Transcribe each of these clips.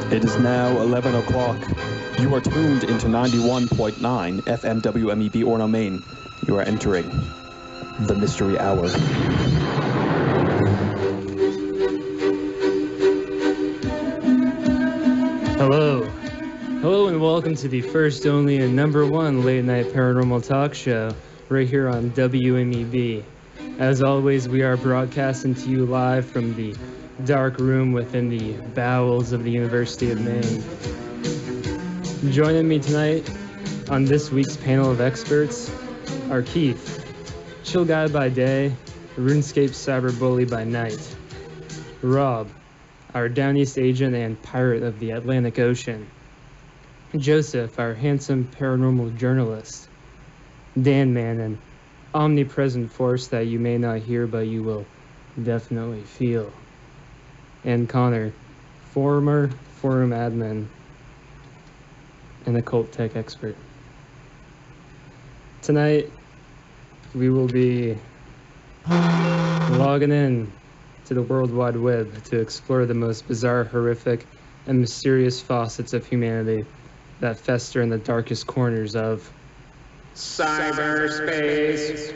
It is now 11 o'clock. You are tuned into 91.9 FM WMEB Orno, Maine. You are entering the Mystery Hour. Hello. Hello and welcome to the first, only, and number one late-night paranormal talk show right here on WMEB. As always, we are broadcasting to you live from the dark room within the bowels of the University of Maine. Joining me tonight on this week's panel of experts are Keith, chill guy by day, RuneScape cyberbully by night. Rob, our Down East agent and pirate of the Atlantic Ocean. Joseph, our handsome paranormal journalist. Dan Man, an omnipresent force that you may not hear but you will definitely feel. And Connor, former forum admin and occult tech expert. Tonight, we will be logging in to the World Wide Web to explore the most bizarre, horrific, and mysterious facets of humanity that fester in the darkest corners of cyberspace.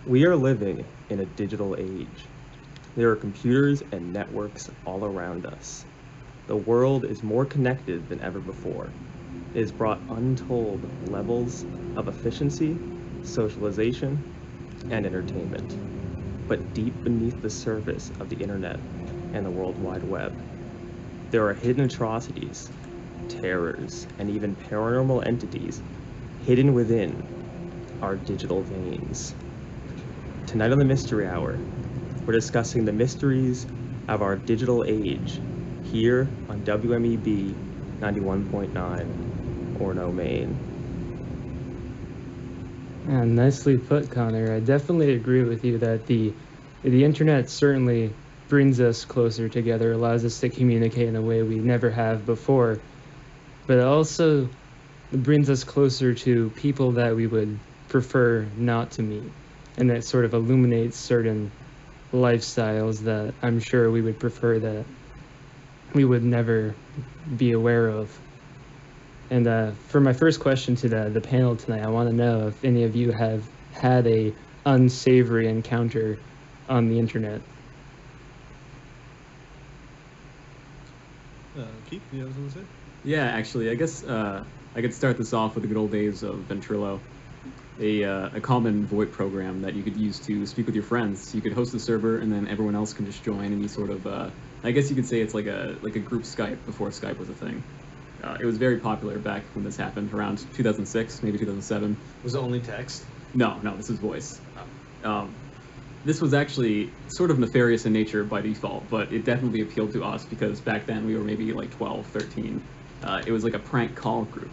We are living in a digital age. There are computers and networks all around us. The world is more connected than ever before. It has brought untold levels of efficiency, socialization, and entertainment. But deep beneath the surface of the internet and the World Wide Web, there are hidden atrocities, terrors, and even paranormal entities hidden within our digital veins. Tonight on the Mystery Hour, we're discussing the mysteries of our digital age here on WMEB 91.9 Orno, Maine. Yeah, nicely put, Connor. I definitely agree with you that the internet certainly brings us closer together, allows us to communicate in a way we never have before, but it also brings us closer to people that we would prefer not to meet. And that sort of illuminates certain lifestyles that I'm sure we would prefer that we would never be aware of. And for my first question to the panel tonight, I want to know if any of you have had a unsavory encounter on the internet. Keith, you have something to say? Yeah, actually, I guess I could start this off with the good old days of Ventrilo. A common VoIP program that you could use to speak with your friends. You could host the server, and then everyone else can just join. And you sort of, I guess you could say it's like a group Skype before Skype was a thing. It was very popular back when this happened, around 2006, maybe 2007. Was it only text? No, this is voice. This was actually sort of nefarious in nature by default, but it definitely appealed to us because back then we were maybe like 12, 13. It was like a prank call group.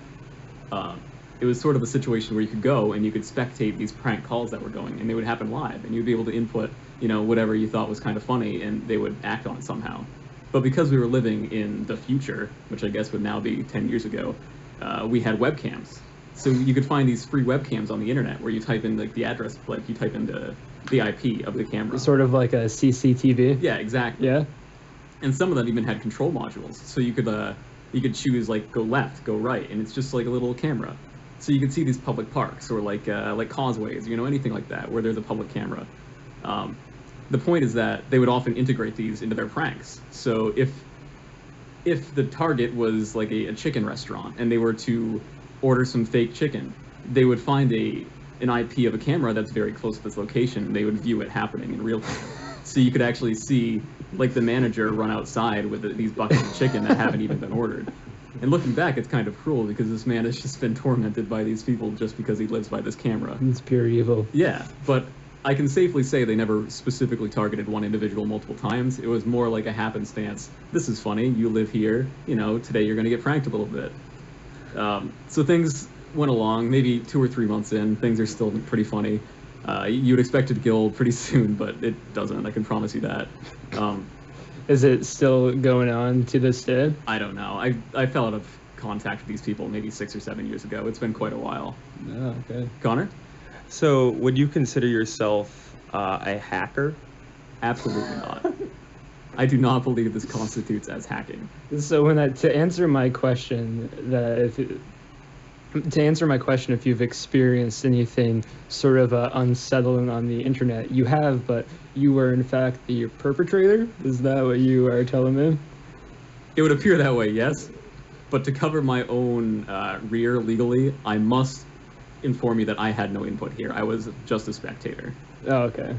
It was sort of a situation where you could go and you could spectate these prank calls that were going, and they would happen live, and you'd be able to input, whatever you thought was kind of funny, and they would act on it somehow. But because we were living in the future, which I guess would now be 10 years ago, we had webcams. So you could find these free webcams on the internet where you type in like the address, like you type in the IP of the camera. Sort of like a CCTV? Yeah, exactly. Yeah. And some of them even had control modules, so you could choose like go left, go right, and it's just like a little camera. So you can see these public parks or like causeways, anything like that where there's a public camera. The point is that they would often integrate these into their pranks. So if the target was like a chicken restaurant and they were to order some fake chicken, they would find an IP of a camera that's very close to this location, and they would view it happening in real time. So you could actually see like the manager run outside with these buckets of chicken that haven't even been ordered. And looking back, it's kind of cruel because this man has just been tormented by these people just because he lives by this camera. It's pure evil. Yeah, but I can safely say they never specifically targeted one individual multiple times. It was more like a happenstance. This is funny. You live here. You know, today you're going to get pranked a little bit. So things went along. Maybe 2 or 3 months in, things are still pretty funny. You would expect it to get old pretty soon, but it doesn't. I can promise you that. Is it still going on to this day? I don't know. I fell out of contact with these people maybe 6 or 7 years ago. It's been quite a while. Oh, okay. Connor? So, would you consider yourself a hacker? Absolutely not. I do not believe this constitutes as hacking. So to answer my question, if you've experienced anything sort of unsettling on the internet, you have, but you were in fact the perpetrator? Is that what you are telling me? It would appear that way, yes. But to cover my own rear legally, I must inform you that I had no input here. I was just a spectator. Oh, okay.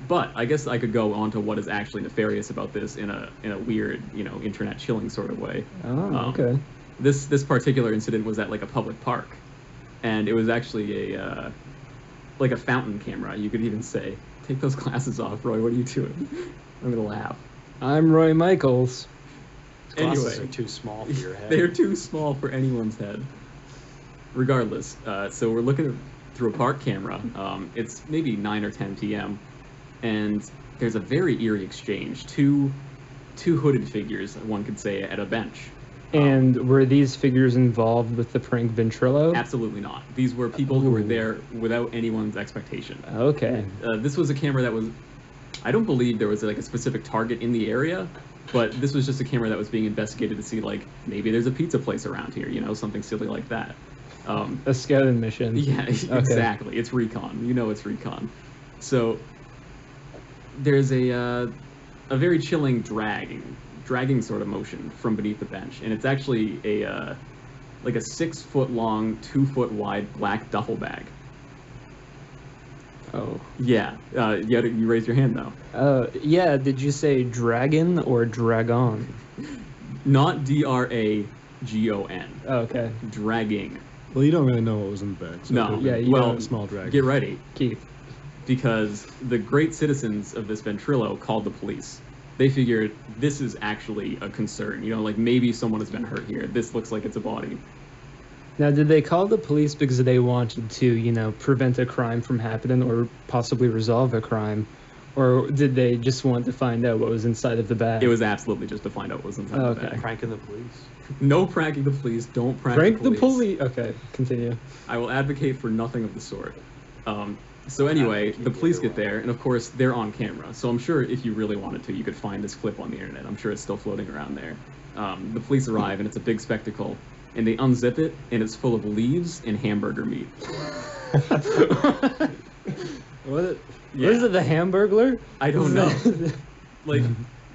But I guess I could go on to what is actually nefarious about this in a weird, internet chilling sort of way. Oh, okay. This particular incident was at like a public park, and it was actually a fountain camera. You could even say, "Take those glasses off, Roy. What are you doing?" I'm gonna laugh. I'm Roy Michaels. Glasses Anyway, are too small for your head. They're too small for anyone's head. Regardless, so we're looking through a park camera. It's maybe 9 or 10 p.m. and there's a very eerie exchange. Two hooded figures, one could say, at a bench. And were these figures involved with the prank ventrilo? Absolutely not. These were people who were there without anyone's expectation. Okay. This was a camera that was, I don't believe there was like a specific target in the area, but this was just a camera that was being investigated to see like maybe there's a pizza place around here, something silly like that. A scouting mission. Yeah, Okay. exactly. It's recon. It's recon. So there's a very chilling dragging sort of motion from beneath the bench, and it's actually a 6 foot long, 2 foot wide black duffel bag. Oh. Yeah. You raised your hand though. Yeah. Did you say dragon or dragon? Not DRAGON. Okay. Dragging. Well, you don't really know what was in the bag. So No. Yeah, you well, don't- small dragon. get ready, Keith. because the great citizens of this ventrilo called the police. They figured this is actually a concern. Like maybe someone has been hurt here. This looks like it's a body. Now, did they call the police because they wanted to, prevent a crime from happening or possibly resolve a crime? Or did they just want to find out what was inside of the bag? It was absolutely just to find out what was inside the Okay. bag. Pranking the police. No pranking the police. Don't prank Prank the the police. police. Okay, continue. I will advocate for nothing of the sort. So anyway, the police get there, and of course they're on camera. So I'm sure if you really wanted to, you could find this clip on the internet. I'm sure it's still floating around there. The police arrive, and it's a big spectacle. And they unzip it, and it's full of leaves and hamburger meat. What Yeah. is it, the Hamburglar? I don't know. Like,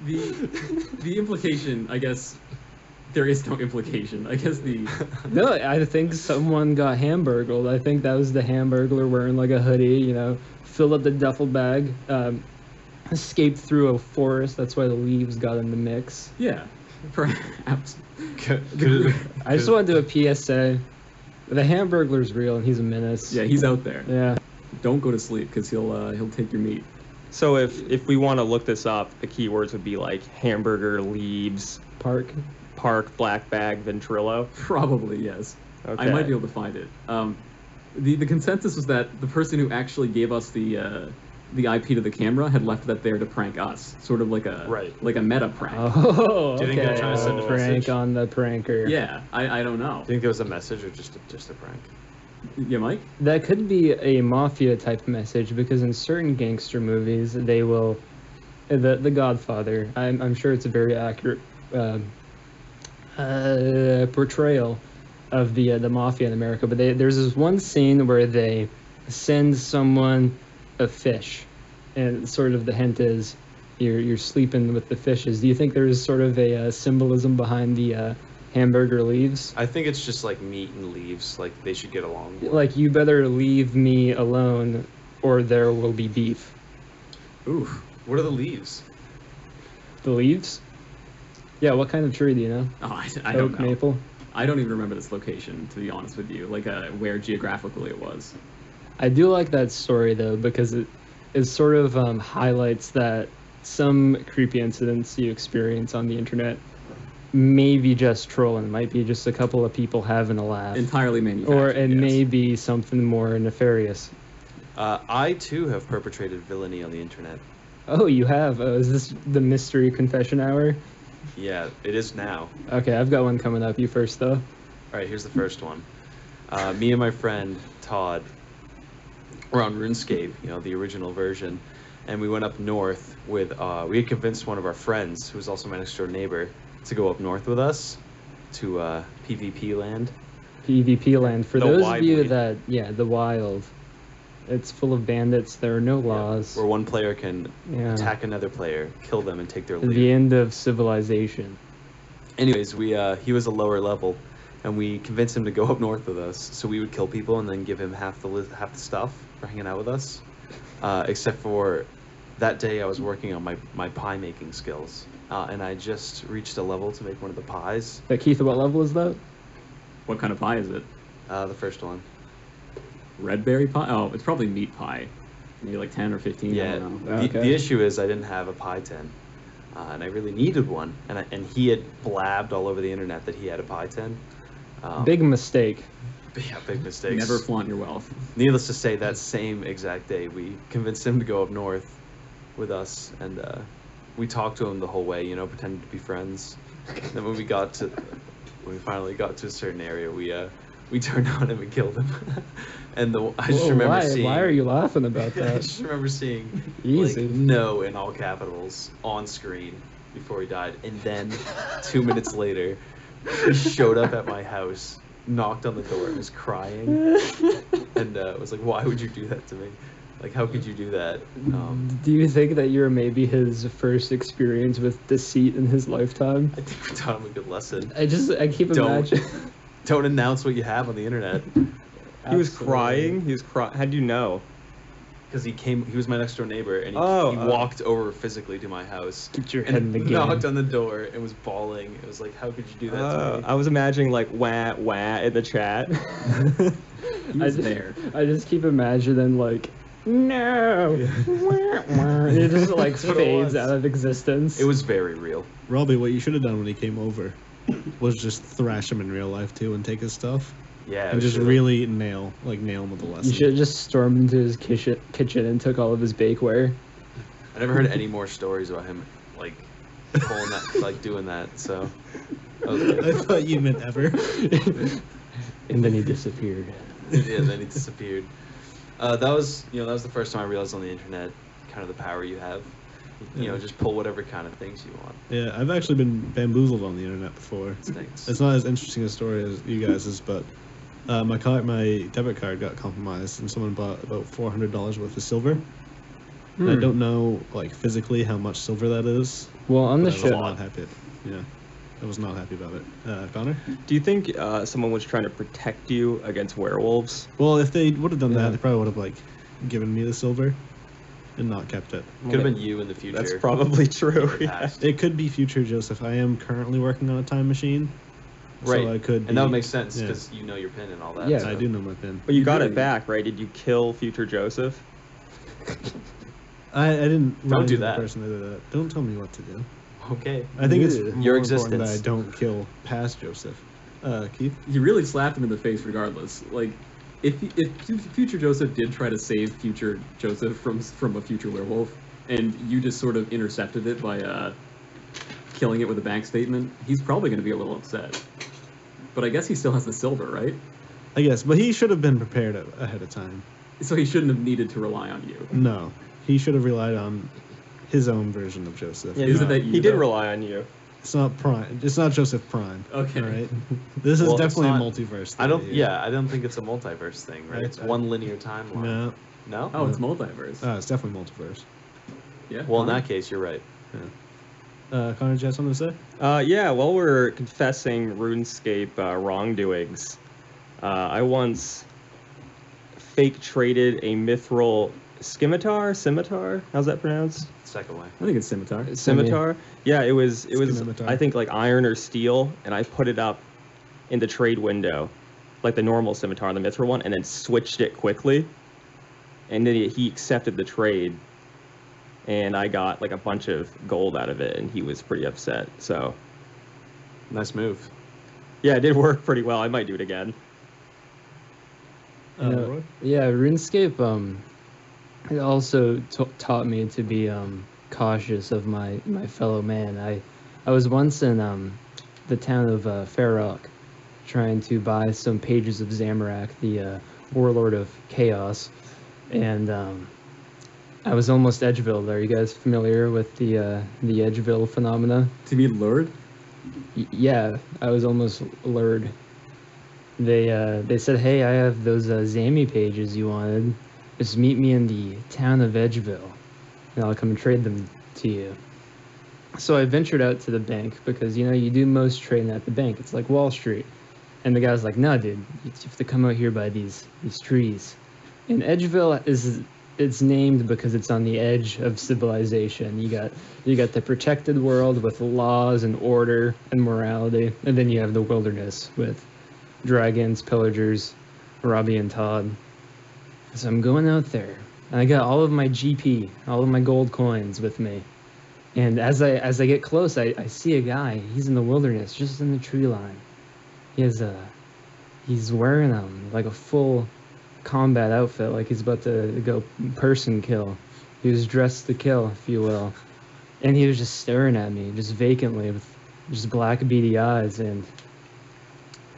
the implication, I guess, there is no implication. I guess No, I think someone got hamburgled. I think that was the Hamburglar wearing like a hoodie, filled up the duffel bag, escaped through a forest. That's why the leaves got in the mix. yeah, perhaps. I just want to do a PSA. The Hamburglar's real and he's a menace. Yeah, he's out there. Yeah. Don't go to sleep, because he'll take your meat. So if we want to look this up, the keywords would be like hamburger, leaves, Park. black bag, ventrilo. Probably, yes. Okay. I might be able to find it. The consensus was that the person who actually gave us the IP to the camera had left that there to prank us, sort of like a meta prank. Oh, Do you think they're trying to send a prank message? on the pranker. Yeah, I don't know. Do you think it was a message or just a prank? Yeah, Mike? That could be a mafia type message because in certain gangster movies they will, the Godfather. I'm sure it's a very accurate portrayal of the mafia in America. But there's this one scene where they send someone a fish, and sort of the hint is you're sleeping with the fishes. Do you think there's sort of a symbolism behind the hamburger leaves? I think it's just like meat and leaves. Like they should get along more. Like, you better leave me alone or there will be beef. Ooh, what are the leaves? The leaves? Yeah, what kind of tree do you know? Oh, I don't Oak, know. maple? I don't even remember this location, to be honest with you. Like where geographically it was. I do like that story, though, because it sort of highlights that some creepy incidents you experience on the internet may be just trolling, might be just a couple of people having a laugh. Entirely manufactured. Or it yes. may be something more nefarious. I too have perpetrated villainy on the internet. Oh, you have? Oh, is this the mystery confession hour? Yeah, it is now. Okay, I've got one coming up. You first, though. All right, here's the first one. Me and my friend Todd were on RuneScape, the original version, and we went up north with. We had convinced one of our friends, who was also my next door neighbor, to go up north with us to PvP land. PvP land. For The those Wild of you Land. that, the wild. It's full of bandits. There are no laws. Where one player can Yeah. attack another player, kill them, and take their loot. The end of civilization. Anyways, he was a lower level, and we convinced him to go up north with us, so we would kill people and then give him half the stuff for hanging out with us. Except for that day, I was working on my pie making skills, and I just reached a level to make one of the pies. Keith, what level is that? What kind of pie is it? The first one. Red berry pie? Oh, it's probably meat pie. Maybe like 10 or 15. I Yeah. don't know. The issue is I didn't have a pie tin, and I really needed one. And he had blabbed all over the internet that he had a pie tin. Big mistake. Yeah, big mistakes. Never flaunt your wealth. Needless to say, that same exact day, we convinced him to go up north with us, and we talked to him the whole way, pretending to be friends. Then when we finally got to a certain area, we turned on him and killed him. And I just Whoa, remember seeing. why are you laughing about I that? just remember seeing Easy. like no in all capitals on screen before he died, and then 2 minutes later, he showed up at my house, knocked on the door, and was crying, and was like, "Why would you do that to me? Like, how could you do that?" Do you think that you're maybe his first experience with deceit in his lifetime? I think we taught him a good lesson. I keep Don't imagining. don't announce what you have on the internet. He was Absolutely. crying. He was crying. How'd you know? Because he was my next door neighbor, and he Oh. walked over physically to my house. Get your head in And the game. knocked on the door and was bawling. It was like, how could you do that to me? I was imagining like wah wah in the chat. He was there. I just keep imagining like, no, and it just like That's what it fades was. out of existence. It was very real. Robbie, what you should have done when he came over was just thrash him in real life too and take his stuff Yeah. and just really nail him with a lesson. You should have just stormed into his kitchen and took all of his bakeware. I never heard any more stories about him, like, pulling that, like, doing that, so. That was I good. thought you meant ever. And then he disappeared. Yeah, then he disappeared. That was the first time I realized on the internet kind of the power you have. Just pull whatever kind of things you want. Yeah, I've actually been bamboozled on the internet before. It stinks. It's not as interesting a story as you guys' but my debit card got compromised and someone bought about $400 worth of silver. And I don't know like physically how much silver that is. Well, on the but I was show, not happy. Yeah, I was not happy about it. Connor? Do you think someone was trying to protect you against werewolves? Well, if they would have done Yeah. that, they probably would have like given me the silver and not kept it. Could have been you in the future. That's probably true. in the Yeah. past. It could be future Joseph. I am currently working on a time machine. Right. So I could. And that would be- make sense yeah. because you know your pin and all that. Yeah. so. I do know my pin. But you got really- it back, right? Did you kill future Joseph? I didn't. Don't run do into the that. person that did that. Don't tell me what to do. Okay. I think it's Ugh. more Your important that I existence. don't kill past Joseph. Keith? You really slapped him in the face regardless. Like, if future Joseph did try to save future Joseph from a future werewolf, and you just sort of intercepted it by killing it with a bank statement, he's probably going to be a little upset. But I guess he still has the silver, right? I guess, but he should have been prepared ahead of time. So he shouldn't have needed to rely on you. No, he should have relied on his own version of Joseph. Is it not- that you He did though? rely on you. It's not Prime. It's not Joseph Prime. Okay. All right. This is Well, it's definitely not- a multiverse. I don't. theory. Yeah, I don't think it's a multiverse thing, right? I- It's one linear timeline. No. No. Oh, it's multiverse. It's definitely multiverse. Yeah. Well, in Connor? that case, you're right. Connor, did you have something to say? Yeah, while we're confessing RuneScape wrongdoings, I once fake traded a mithril scimitar. How's that pronounced? Second way. I think it's scimitar. Scimitar. Yeah, it was Scimitar. I think like iron or steel, and I put it up in the trade window, like the normal scimitar, the mithril one, and then switched it quickly. And then he accepted the trade, and I got like a bunch of gold out of it, and he was pretty upset. So Nice move. yeah, it did work pretty well. I might do it again. Roy? Yeah, RuneScape it also taught me to be cautious of my fellow man. I was once in the town of Fairrock trying to buy some pages of Zamorak, the warlord of chaos, and I was almost Edgeville. Are you guys familiar with the Edgeville phenomena? To be lured? Yeah, I was almost lured. They said, "Hey, I have those Zami pages you wanted. Just meet me in the town of Edgeville, and I'll come trade them to you." So I ventured out to the bank because you do most trading at the bank. It's like Wall Street, and the guy's like, "No, dude, you have to come out here by these trees." And Edgeville it's named because it's on the edge of civilization. You got the protected world with laws and order and morality, and then you have the wilderness with dragons, pillagers, Robbie and Todd. So I'm going out there, and I got all of my GP, all of my gold coins with me. And as I get close, I see a guy. He's in the wilderness, just in the tree line. He's wearing like a full combat outfit, like he's about to go person kill. He was dressed to kill, if you will. And he was just staring at me, just vacantly, with just black beady eyes, and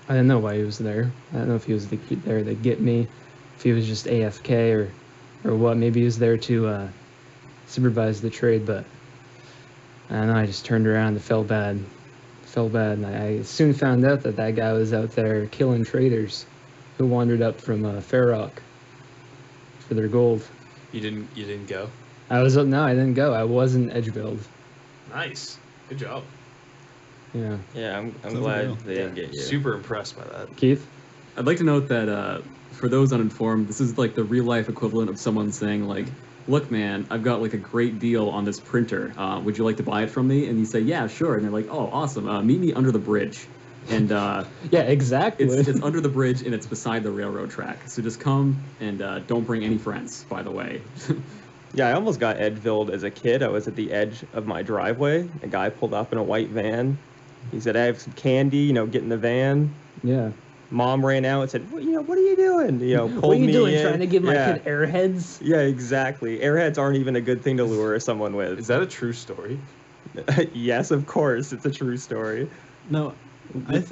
I didn't know why he was there. I don't know if he was there to get me, if he was just AFK or what. Maybe he was there to supervise the trade, but I don't know. I just turned around and felt bad. And I soon found out that guy was out there killing traders who wandered up from Fairrock for their gold. You didn't go. I didn't go. I wasn't Edgebuild. Nice. Good job. Yeah. Yeah, I'm Sounds glad real. they didn't get you. Super impressed by that. Keith? I'd like to note that for those uninformed, this is like the real life equivalent of someone saying like, "Look, man, I've got like a great deal on this printer. Would you like to buy it from me?" And you say, "Yeah, sure." And they're like, "Oh, awesome. Meet me under the bridge." And Yeah, exactly. it's under the bridge and it's beside the railroad track. So just come and don't bring any friends, by the way. Yeah, I almost got Edgeville as a kid. I was at the edge of my driveway. A guy pulled up in a white van. He said, "I have some candy, get in the van." Yeah. Mom ran out and said, "What are you doing?" Pulled What are you me doing? in. Trying to give my Yeah. kid airheads? Yeah, exactly. Airheads aren't even a good thing to lure someone with. Is that a true story? Yes, of course. It's a true story. No,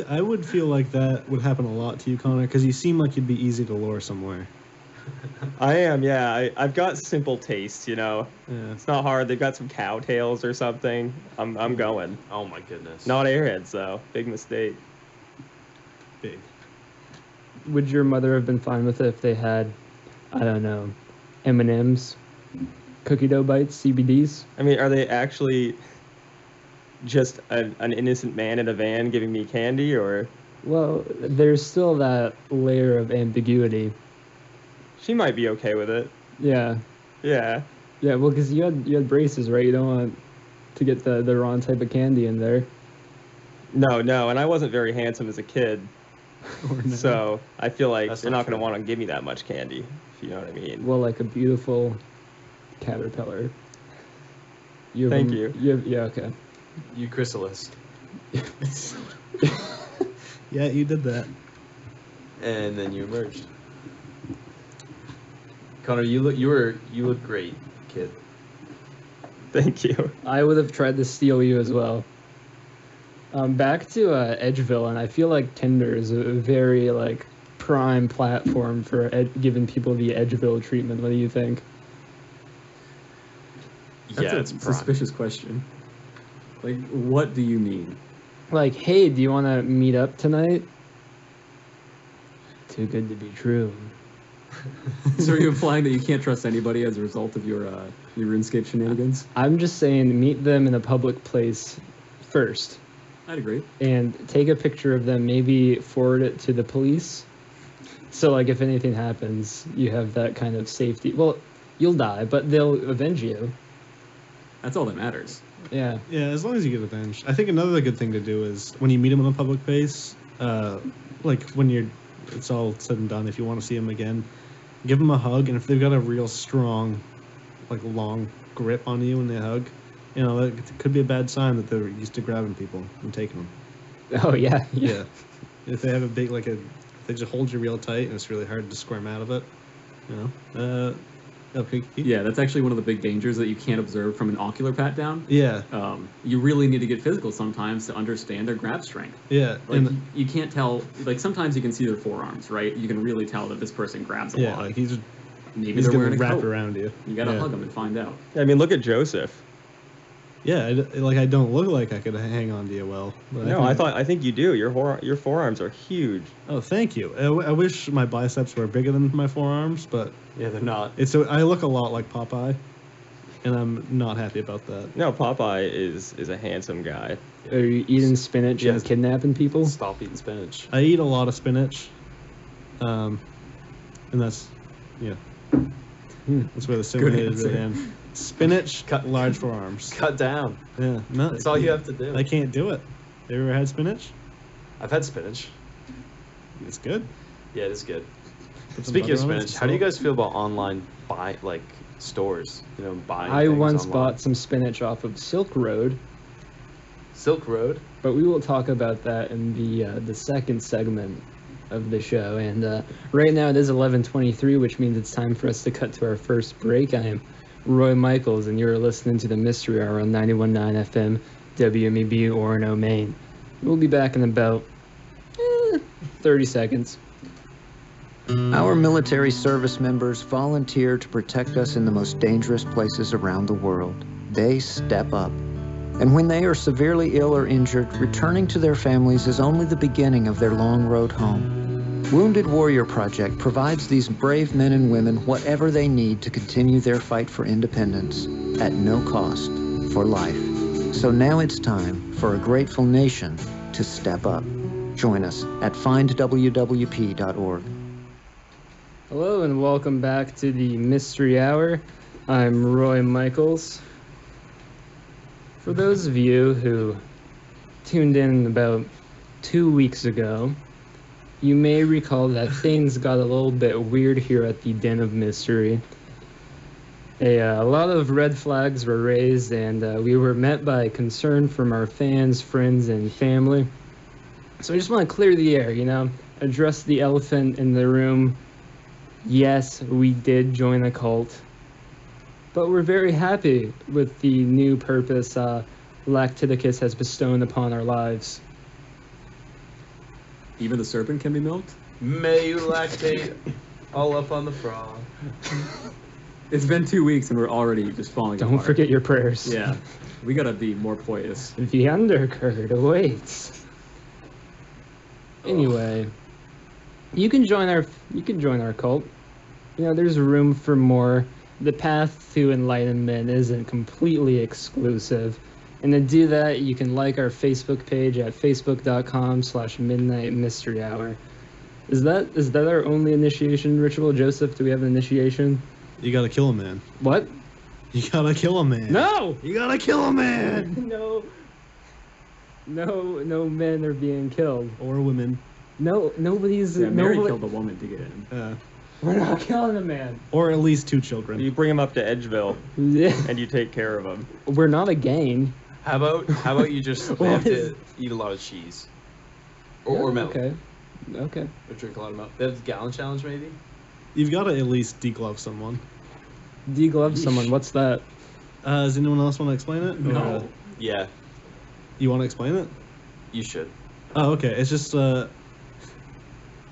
I would feel like that would happen a lot to you, Connor, because you seem like you'd be easy to lure somewhere. I am, yeah. I've got simple tastes, Yeah. It's not hard. They've got some cow tails or something. I'm going. Oh my goodness. Not airheads, though. Big mistake. Big. Would your mother have been fine with it if they had, I don't know, M&Ms, cookie dough bites, CBDs? I mean, are they actually just an innocent man in a van giving me candy, or Well, there's still that layer of ambiguity. she might be okay with it? Yeah. Yeah. Yeah, well, because you had braces, right? You don't want to get the wrong type of candy in there. No, and I wasn't very handsome as a kid, so I feel like That's they're not not going to true. want to give me that much candy, if you know what I mean. Well, like a beautiful caterpillar. Thank you. Yeah, okay. You chrysalis. Yeah, you did that. And then you emerged. Connor, you look great, kid. Thank you. I would have tried to steal you as well. Back to Edgeville, and I feel like Tinder is a very prime platform for giving people the Edgeville treatment. What do you think? That's Yeah, a it's prime. suspicious question. Like, what do you mean? Like, hey, do you want to meet up tonight? Too good to be true. So are you implying that you can't trust anybody as a result of your RuneScape shenanigans? I'm just saying, meet them in a public place first, I'd agree. and take a picture of them. Maybe forward it to the police. So, like, if anything happens, you have that kind of safety. Well, you'll die, but they'll avenge you. That's all that matters. Yeah. Yeah, as long as you get avenged. I think another good thing to do is when you meet them in a public place, like when it's all said and done, if you want to see them again, give them a hug, and if they've got a real strong, like long grip on you when they hug, you know, that could be a bad sign that they're used to grabbing people and taking them. Oh, yeah. Yeah. If they have a big, like if they just hold you real tight and it's really hard to squirm out of it, you know. Okay. Yeah, that's actually one of the big dangers that you can't observe from an ocular pat down. Yeah. You really need to get physical sometimes to understand their grab strength. Yeah. Like, you can't tell, like, sometimes you can see their forearms, right? You can really tell that this person grabs a lot. Like Maybe he's they're gonna wearing a wrap coat. around you. You gotta Yeah. hug them and find out. I mean, look at Joseph. Yeah, I don't look like I could hang on to you well. But No, I think you do. Your forearms are huge. Oh, thank you. I wish my biceps were bigger than my forearms, but Yeah, they're not. I look a lot like Popeye, and I'm not happy about that. No, Popeye is a handsome guy. Are you eating spinach Yes. and kidnapping people? Stop eating spinach. I eat a lot of spinach, and that's that's where the simile is answer. really in. Spinach, cut large forearms. Cut down. Yeah, no, That's all you have to do. I can't do it. You ever had spinach? I've had spinach. It's good. Yeah, it is good. Put some Speaking of butter on it, spinach, some how do you salt. guys feel about online stores? You know, buying. I things once online? bought some spinach off of Silk Road, Silk Road. but we will talk about that in the second segment of the show. And right now it is 11:23, which means it's time for us to cut to our first break. I am Roy Michaels, and you're listening to the Mystery Hour on 91.9 FM, WMEB Orono, Maine. We'll be back in about 30 seconds. Our military service members volunteer to protect us in the most dangerous places around the world. They step up. And when they are severely ill or injured, returning to their families is only the beginning of their long road home. Wounded Warrior Project provides these brave men and women whatever they need to continue their fight for independence at no cost for life. So now it's time for a grateful nation to step up. Join us at findwwp.org. Hello and welcome back to the Mystery Hour. I'm Roy Michaels. For those of you who tuned in about 2 weeks ago, you may recall that things got a little bit weird here at the Den of Mystery. A lot of red flags were raised, and we were met by concern from our fans, friends, and family. So I just want to clear the air, address the elephant in the room. Yes, we did join a cult, but we're very happy with the new purpose Lactidicus has bestowed upon our lives. Even the serpent can be milked? May you lactate all up on the frog. It's been 2 weeks and we're already just falling Don't apart. forget your prayers. Yeah, we gotta be more poised. The undercurrent awaits. Anyway, you can join our cult. There's room for more. The path to enlightenment isn't completely exclusive. And to do that, you can like our Facebook page at facebook.com/Midnight Mystery Hour. Is that our only initiation ritual, Joseph? Do we have an initiation? You gotta kill a man. What? You gotta kill a man. No! You gotta kill a man! No men are being killed. Or women. No, nobody's... Yeah, Mary nobody- killed a woman to get in. We're not killing a man. Or at least 2 children. You bring him up to Edgeville Yeah. and you take care of him. We're not a gang. How about you just What have is- to eat a lot of cheese, or milk, Okay. or drink a lot of milk. That's gallon challenge maybe. You've gotta at least deglove someone. Deglove someone. What's that? Does anyone else want to explain it? Or, No. Yeah, you want to explain it? you should. Oh, okay. It's just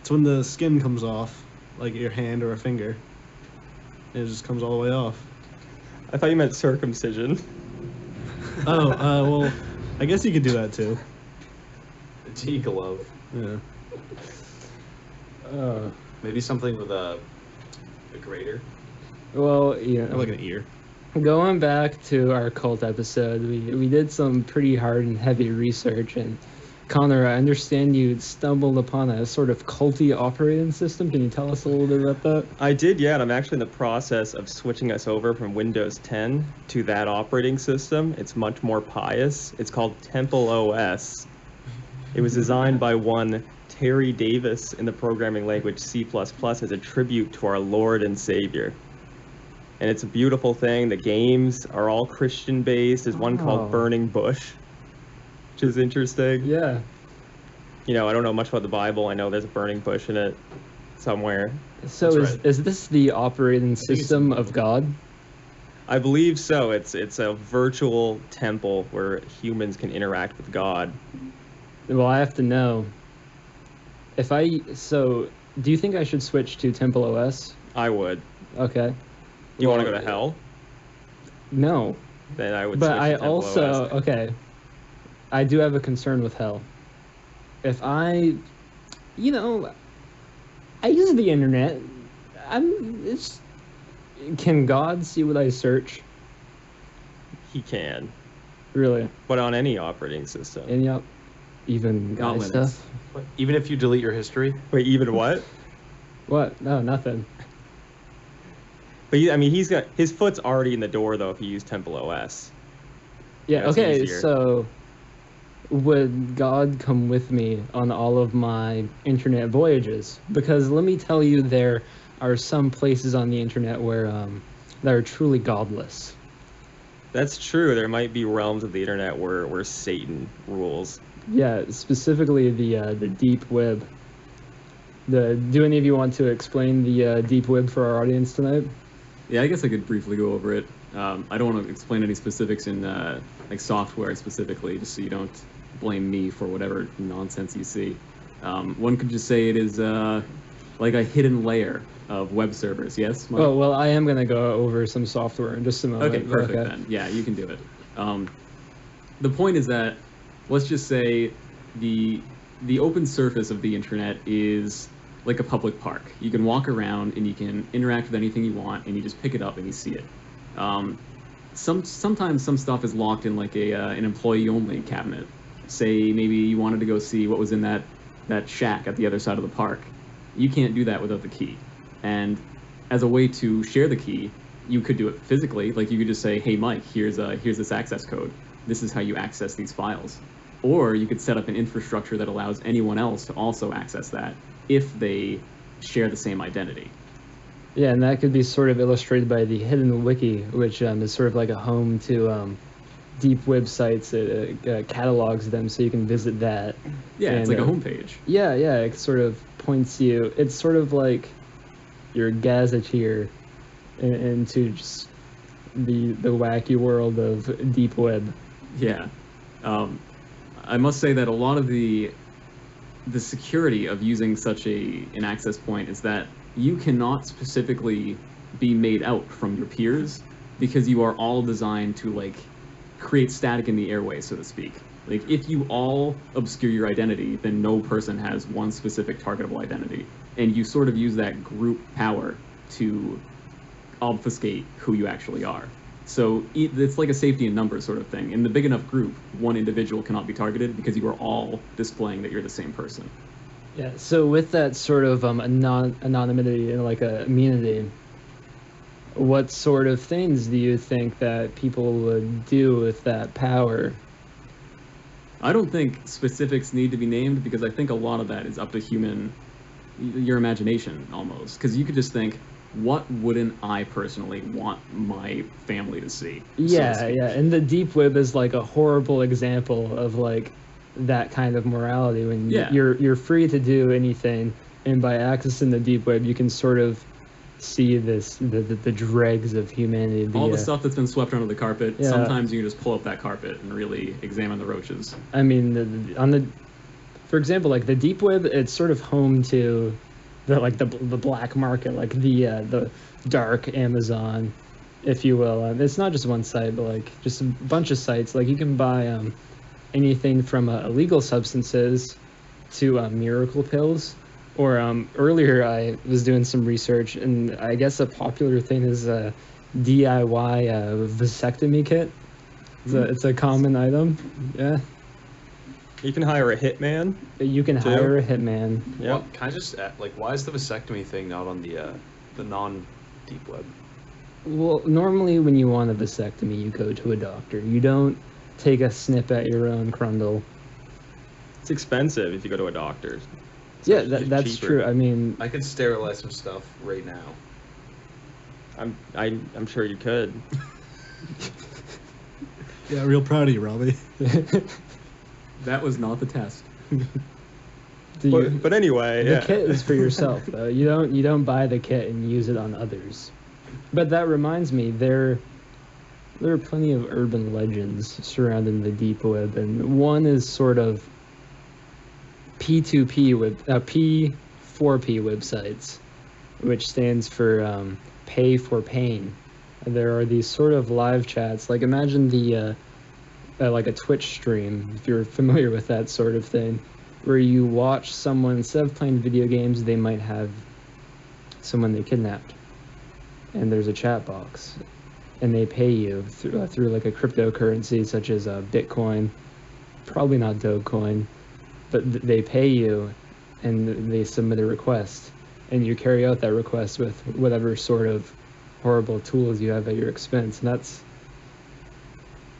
it's when the skin comes off, like your hand or a finger. It just comes all the way off. I thought you meant circumcision. Oh, well, I guess you could do that too. Deglove. Yeah. Maybe something with a a grater. Well, Like an ear. going back to our cult episode, we did some pretty hard and heavy research, and Connor, I understand you stumbled upon a sort of culty operating system. Can you tell us a little bit about that? I did, yeah, and I'm actually in the process of switching us over from Windows 10 to that operating system. It's much more pious. It's called Temple OS. It was designed by one Terry Davis in the programming language C++ as a tribute to our Lord and Savior. And it's a beautiful thing. The games are all Christian-based. There's one Oh. called Burning Bush, which is interesting. Yeah. You know, I don't know much about the Bible. I know there's a burning bush in it somewhere. So That's is this the operating system of God? I believe so. It's a virtual temple where humans can interact with God. Well, I have to know. So, do you think I should switch to Temple OS? I would. Okay. You want to Well, go to hell? No. Then I would But switch I to Temple also, OS. okay, I do have a concern with hell. If I use the internet, can God see what I search? He can. Really? But on any operating system. And yep, even Not guy Linux. stuff? Even if you delete your history, Wait, even what? What? No, nothing. But I mean, he's got his foot's already in the door though if you use Temple OS. Yeah, That's okay, easier. so would God come with me on all of my internet voyages? Because let me tell you, there are some places on the internet where that are truly godless. That's true. There might be realms of the internet where Satan rules. Yeah, specifically the deep web. Do any of you want to explain the deep web for our audience tonight? Yeah, I guess I could briefly go over it. I don't want to explain any specifics in like software specifically, just so you don't blame me for whatever nonsense you see. One could just say it is like a hidden layer of web servers. Yes. Mike? Oh well, I am gonna go over some software in just a moment. Okay, perfect then. Yeah, you can do it. The point is that, let's just say the open surface of the internet is like a public park. You can walk around and you can interact with anything you want, and you just pick it up and you see it. Sometimes some stuff is locked in like an employee-only cabinet. Say maybe you wanted to go see what was in that shack at the other side of the park. You can't do that without the key. And as a way to share the key, you could do it physically. Like you could just say, "Hey Mike, here's this access code. This is how you access these files." Or you could set up an infrastructure that allows anyone else to also access that if they share the same identity. Yeah, and that could be sort of illustrated by the Hidden Wiki, which is sort of like a home to deep websites. It catalogs them so you can visit that. Yeah, it's And, like a homepage. Yeah, it sort of points you. It's sort of like your gazetteer into just the wacky world of deep web. Yeah. I must say that a lot of the security of using such an access point is that you cannot specifically be made out from your peers because you are all designed to like create static in the airway, so to speak. Like if you all obscure your identity, then no person has one specific targetable identity, and you sort of use that group power to obfuscate who you actually are. So it's like a safety in numbers sort of thing. In the big enough group, one individual cannot be targeted because you are all displaying that you're the same person. Yeah, so with that sort of anonymity and like a immunity, what sort of things do you think that people would do with that power? I don't think specifics need to be named because I think a lot of that is up to your imagination almost. Because you could just think, what wouldn't I personally want my family to see? so to Yeah, speak? and the deep web is like a horrible example of like that kind of morality when Yeah. you're free to do anything, and by accessing the deep web you can sort of see the dregs of humanity. All the stuff that's been swept under the carpet. Yeah. Sometimes you can just pull up that carpet and really examine the roaches. I mean, for example, like the deep web, it's sort of home to the black market, like the dark Amazon, if you will. It's not just one site, but like just a bunch of sites. Like you can buy anything from illegal substances to miracle pills. Or earlier I was doing some research, and I guess a popular thing is a DIY vasectomy kit. It's a common item. Yeah. You can hire a hitman. You can Too. hire a hitman. Yeah. Well, can I just like, why is the vasectomy thing not on the non-deep web? Well, normally when you want a vasectomy, you go to a doctor. You don't take a snip at your own crundle. It's expensive if you go to a doctor. Yeah, It's that's cheaper. true. I mean, I could sterilize some stuff right now. I'm sure you could. Yeah, real proud of you, Robbie. That was not the test. But anyway, the yeah. kit is for yourself, though. You don't buy the kit and use it on others. But that reminds me, there are plenty of urban legends surrounding the deep web, and one is sort of P2P P4P websites, which stands for pay for pain. There are these sort of live chats, like imagine the like a Twitch stream, if you're familiar with that sort of thing, where you watch someone, instead of playing video games, they might have someone they kidnapped, and there's a chat box, and they pay you through like a cryptocurrency such as Bitcoin, probably not Dogecoin, but they pay you, and they submit a request, and you carry out that request with whatever sort of horrible tools you have at your expense, and that's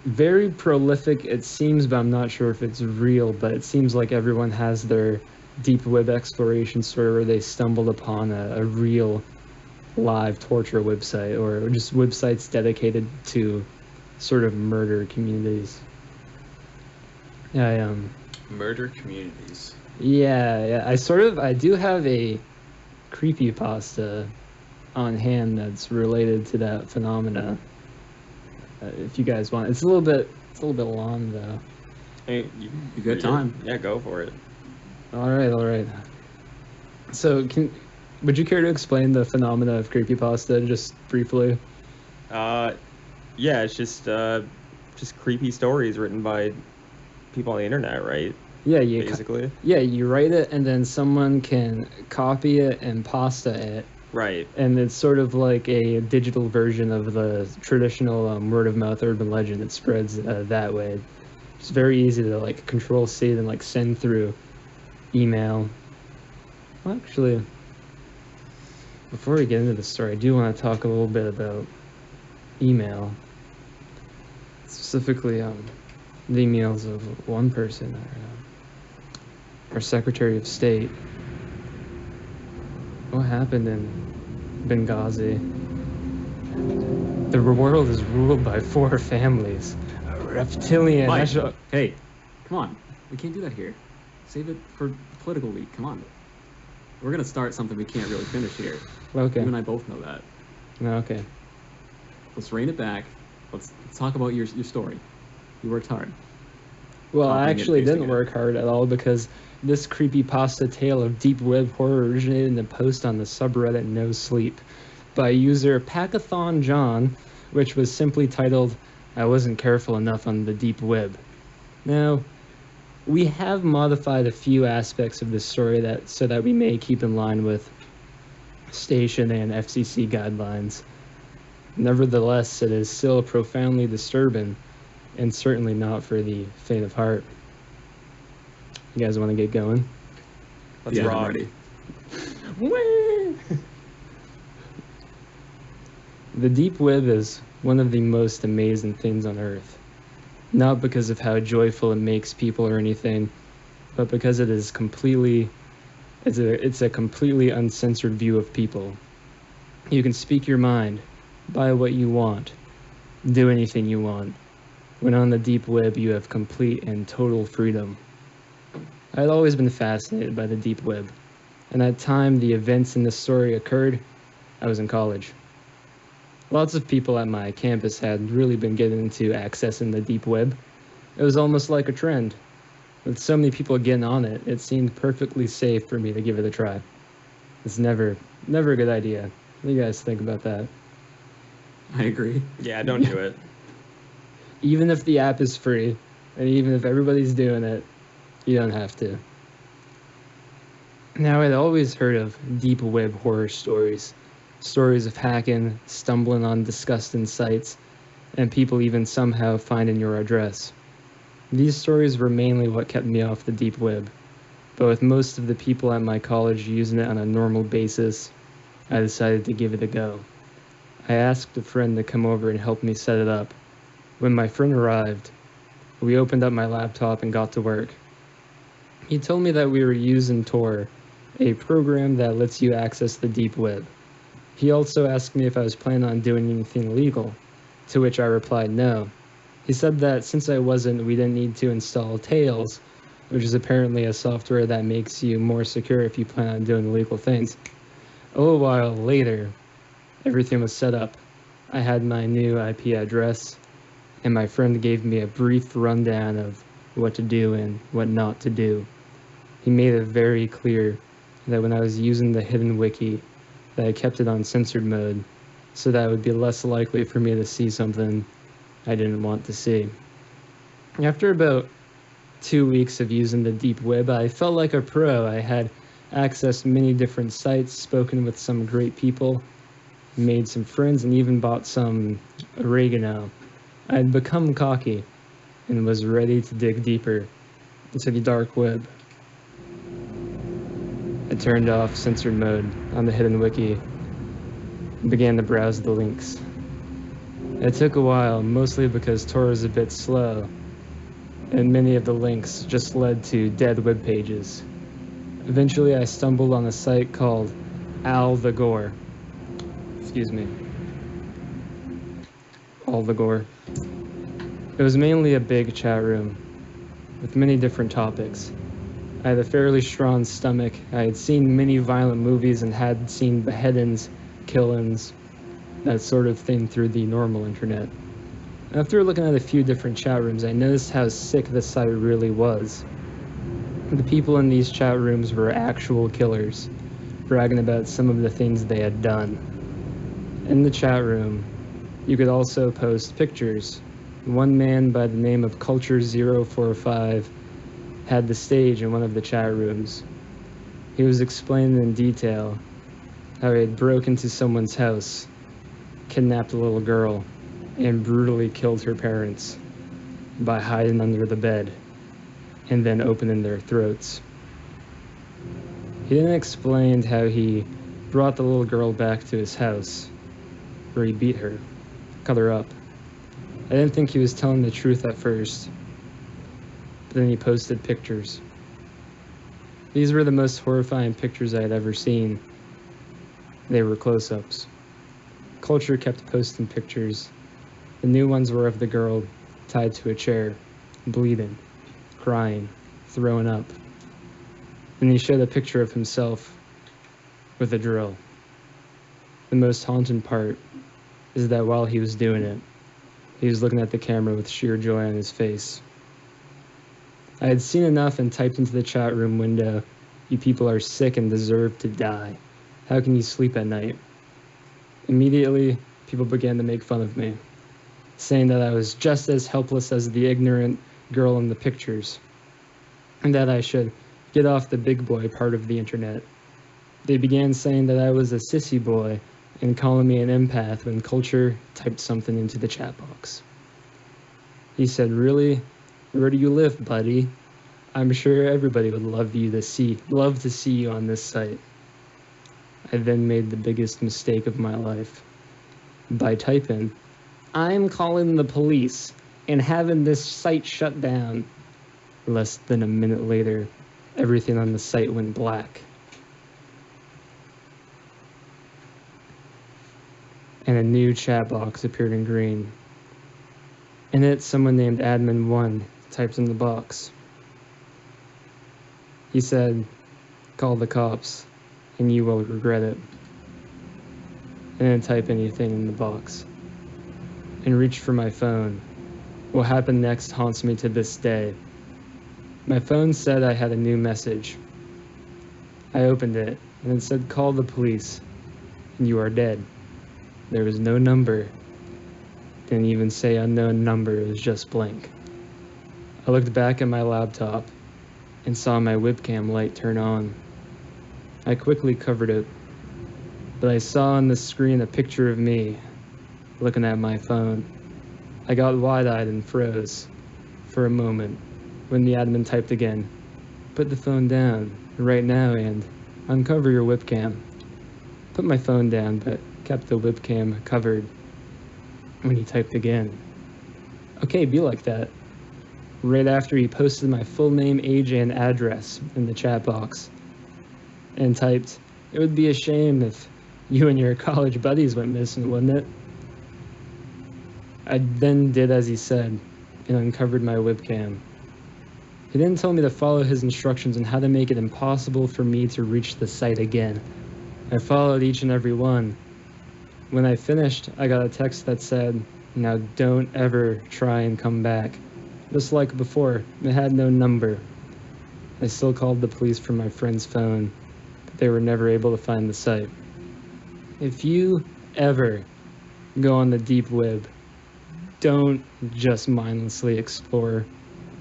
very prolific, it seems, but I'm not sure if it's real. But it seems like everyone has their deep web exploration story where they stumbled upon a real live torture website, or just websites dedicated to sort of murder communities. Murder communities. Yeah, I do have a creepypasta on hand that's related to that phenomena. If you guys want, it's a little bit long though. Hey, You got time. Yeah, go for it. All right. So, would you care to explain the phenomena of creepypasta just briefly? Yeah, it's just creepy stories written by people on the internet, right? Yeah, Basically. you write it, and then someone can copy it and pasta it. Right. And it's sort of like a digital version of the traditional word-of-mouth urban legend. It spreads that way. It's very easy to like Control-C and like send through email. Well, actually, before we get into the story, I do want to talk a little bit about email. Specifically, the emails of one person, our Secretary of State. What happened in Benghazi? The world is ruled by 4 families. A reptilian. Mike, hey, come on. We can't do that here. Save it for political week. Come on. We're gonna start something we can't really finish here. Okay. You and I both know that. Okay. Let's rein it back. Let's talk about your story. You worked hard. Well, I Copying and actually pasting didn't it. work hard at all, because this creepypasta tale of deep web horror originated in a post on the subreddit No Sleep by user Packathon John, which was simply titled, "I wasn't careful enough on the deep web." Now, we have modified a few aspects of this story so that we may keep in line with station and FCC guidelines. Nevertheless, it is still profoundly disturbing, and certainly not for the faint of heart. You guys want to get going? Let's Yeah, I'm rock. ready. The deep web is one of the most amazing things on Earth. Not because of how joyful it makes people or anything, but because it is it's a completely uncensored view of people. You can speak your mind, buy what you want, do anything you want. When on the deep web, you have complete and total freedom. I had always been fascinated by the deep web, and at the time the events in this story occurred, I was in college. Lots of people at my campus had really been getting into accessing the deep web. It was almost like a trend. With so many people getting on it, it seemed perfectly safe for me to give it a try. It's never a good idea. What do you guys think about that? I agree. Yeah, don't do it. Even if the app is free, and even if everybody's doing it, you don't have to. Now, I'd always heard of deep web horror stories, stories of hacking, stumbling on disgusting sites, and people even somehow finding your address. These stories were mainly what kept me off the deep web, but with most of the people at my college using it on a normal basis, I decided to give it a go. I asked a friend to come over and help me set it up. When my friend arrived, we opened up my laptop and got to work. He told me that we were using Tor, a program that lets you access the deep web. He also asked me if I was planning on doing anything illegal, to which I replied no. He said that since I wasn't, we didn't need to install Tails, which is apparently a software that makes you more secure if you plan on doing illegal things. A little while later, everything was set up. I had my new IP address, and my friend gave me a brief rundown of what to do and what not to do. He made it very clear that when I was using the hidden wiki, that I kept it on censored mode, so that it would be less likely for me to see something I didn't want to see. After about 2 weeks of using the deep web, I felt like a pro. I had accessed many different sites, spoken with some great people, made some friends, and even bought some oregano. I had become cocky and was ready to dig deeper into the dark web. I turned off censored mode on the hidden wiki and began to browse the links. It took a while, mostly because Tor is a bit slow, and many of the links just led to dead web pages. Eventually, I stumbled on a site called All the Gore. All the Gore. It was mainly a big chat room with many different topics. I had a fairly strong stomach. I had seen many violent movies and had seen beheadings, killings, that sort of thing through the normal internet. After looking at a few different chat rooms, I noticed how sick the site really was. The people in these chat rooms were actual killers, bragging about some of the things they had done. In the chat room, you could also post pictures. One man by the name of Culture045 had the stage in one of the chat rooms. He was explaining in detail how he had broken into someone's house, kidnapped a little girl, and brutally killed her parents by hiding under the bed and then opening their throats. He then explained how he brought the little girl back to his house, where he beat her, cut her up. I didn't think he was telling the truth at first, but then he posted pictures. These were the most horrifying pictures I had ever seen. They were close-ups. Culture kept posting pictures. The new ones were of the girl tied to a chair, bleeding, crying, throwing up. And he showed a picture of himself with a drill. The most haunting part is that while he was doing it, he was looking at the camera with sheer joy on his face. I had seen enough and typed into the chat room window, "You people are sick and deserve to die. How can you sleep at night?" Immediately, people began to make fun of me, saying that I was just as helpless as the ignorant girl in the pictures, and that I should get off the big boy part of the internet. They began saying that I was a sissy boy and calling me an empath when Culture typed something into the chat box. He said, "Really? Where do you live, buddy? I'm sure everybody would love to see you on this site." I then made the biggest mistake of my life by typing, "I'm calling the police and having this site shut down." Less than a minute later, everything on the site went black. And a new chat box appeared in green. In it, someone named Admin1 typed in the box. He said, "Call the cops, and you will regret it." I didn't type anything in the box, and reached for my phone. What happened next haunts me to this day. My phone said I had a new message. I opened it, and it said, "Call the police, and you are dead." There was no number. Didn't even say unknown number, it was just blank. I looked back at my laptop and saw my webcam light turn on. I quickly covered it, but I saw on the screen a picture of me looking at my phone. I got wide-eyed and froze for a moment when the admin typed again, "Put the phone down right now and uncover your webcam." Put my phone down, but kept the webcam covered when he typed again. Okay, be like that. Right after he posted my full name, age, and address in the chat box and typed, "It would be a shame if you and your college buddies went missing, wouldn't it?" I then did as he said and uncovered my webcam. He then told me to follow his instructions on how to make it impossible for me to reach the site again. I followed each and every one. When I finished, I got a text that said, "Now don't ever try and come back." Just like before, it had no number. I still called the police from my friend's phone, but they were never able to find the site. If you ever go on the deep web, don't just mindlessly explore,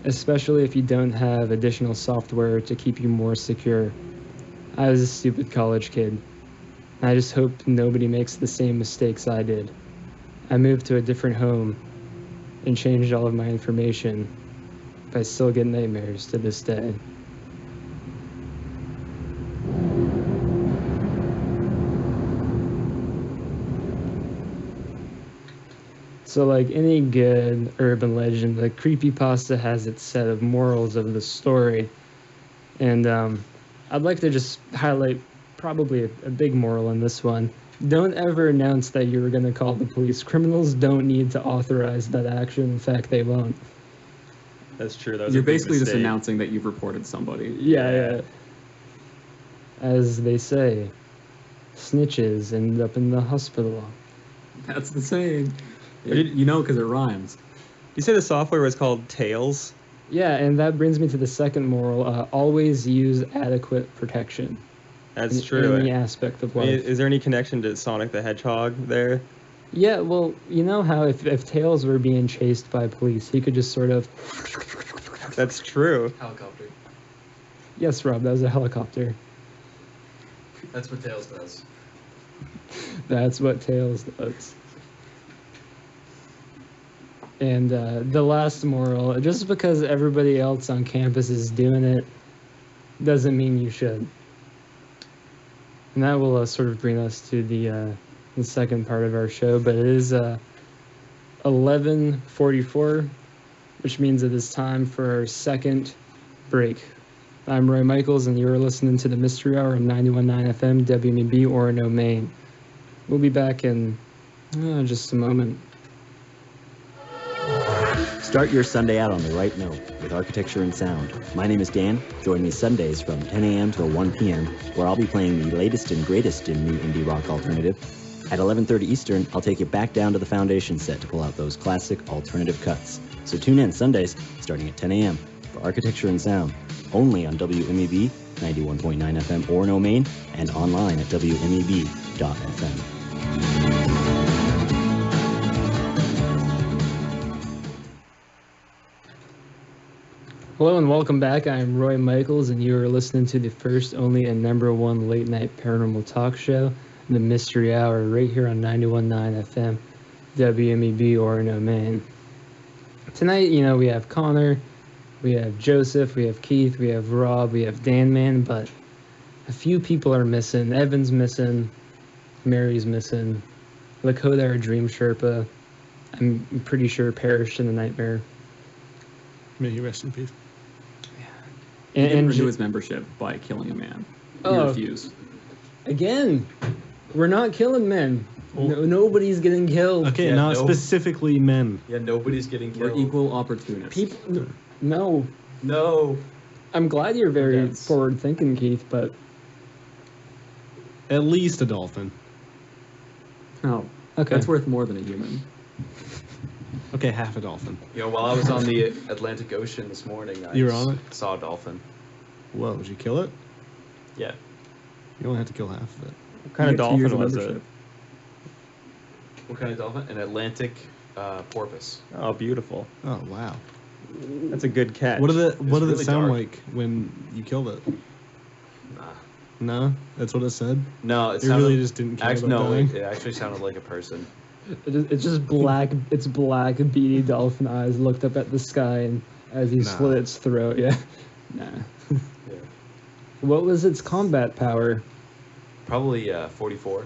especially if you don't have additional software to keep you more secure. I was a stupid college kid. I just hope nobody makes the same mistakes I did. I moved to a different home and changed all of my information, but I still get nightmares to this day. So like any good urban legend, the creepypasta has its set of morals of the story. And I'd like to just highlight probably a big moral in this one. Don't ever announce that you were going to call the police. Criminals don't need to authorize that action. In fact, they won't. That's true. That was You're a big basically just mistake. announcing that you've reported somebody. Yeah. As they say, snitches end up in the hospital. That's the saying. You know, because it rhymes. You say the software was called Tails? Yeah, and that brings me to the second moral. Always use adequate protection. That's in true. any aspect of I mean, life. is there any connection to Sonic the Hedgehog there? Yeah, well, you know how if Tails were being chased by police, he could just sort of... That's true. Helicopter. Yes, Rob, that was a helicopter. That's what Tails does. That's what Tails does. And the last moral, just because everybody else on campus is doing it, doesn't mean you should. And that will sort of bring us to the second part of our show, but it is 11:44, which means it is time for our second break. I'm Roy Michaels, and you're listening to the Mystery Hour on 91.9 FM, WMB, Orono, Maine. We'll be back in just a moment. Start your Sunday out on the right note with Architecture and Sound. My name is Dan. Join me Sundays from 10 a.m. till 1 p.m., where I'll be playing the latest and greatest in new indie rock alternative. At 11:30 Eastern, I'll take you back down to the foundation set to pull out those classic alternative cuts. So tune in Sundays, starting at 10 a.m. for Architecture and Sound, only on WMEB 91.9 FM Orono, Maine, and online at WMEB.FM. Hello and welcome back. I am Roy Michaels, and you are listening to the first, only, and number one late night paranormal talk show, The Mystery Hour, right here on 91.9 FM, WMEB, Orono, Maine. Tonight, we have Connor, we have Joseph, we have Keith, we have Rob, we have Dan Man, but a few people are missing. Evan's missing, Mary's missing, Lakota, our dream Sherpa, I'm pretty sure perished in the nightmare. May you rest in peace. He didn't renew his membership by killing a man. He refused. Again, we're not killing men. No, nobody's getting killed. Okay, Yeah, not no. specifically men. Yeah, nobody's getting We're killed. equal opportunists. People, no. No. I'm glad you're very Yes. forward-thinking, Keith, but At least a dolphin. No. okay. That's worth more than a human. Okay, half a dolphin. While I was on the Atlantic Ocean this morning, I You were on it? saw a dolphin. Whoa, did you kill it? Yeah. You only had to kill half of it. What kind of You get 2 years dolphin was membership. it? What kind of dolphin? An Atlantic porpoise. Oh, beautiful. Oh, wow. That's a good catch. What did it really sound dark. like when you killed it? Nah. No, that's what it said. No, it It sounded, really just didn't care actually, about no, dying. it actually sounded like a person. It's just black. It's black, beady dolphin eyes looked up at the sky, and as he Nah. slit its throat, yeah. Nah. Yeah. What was its combat power? Probably 44.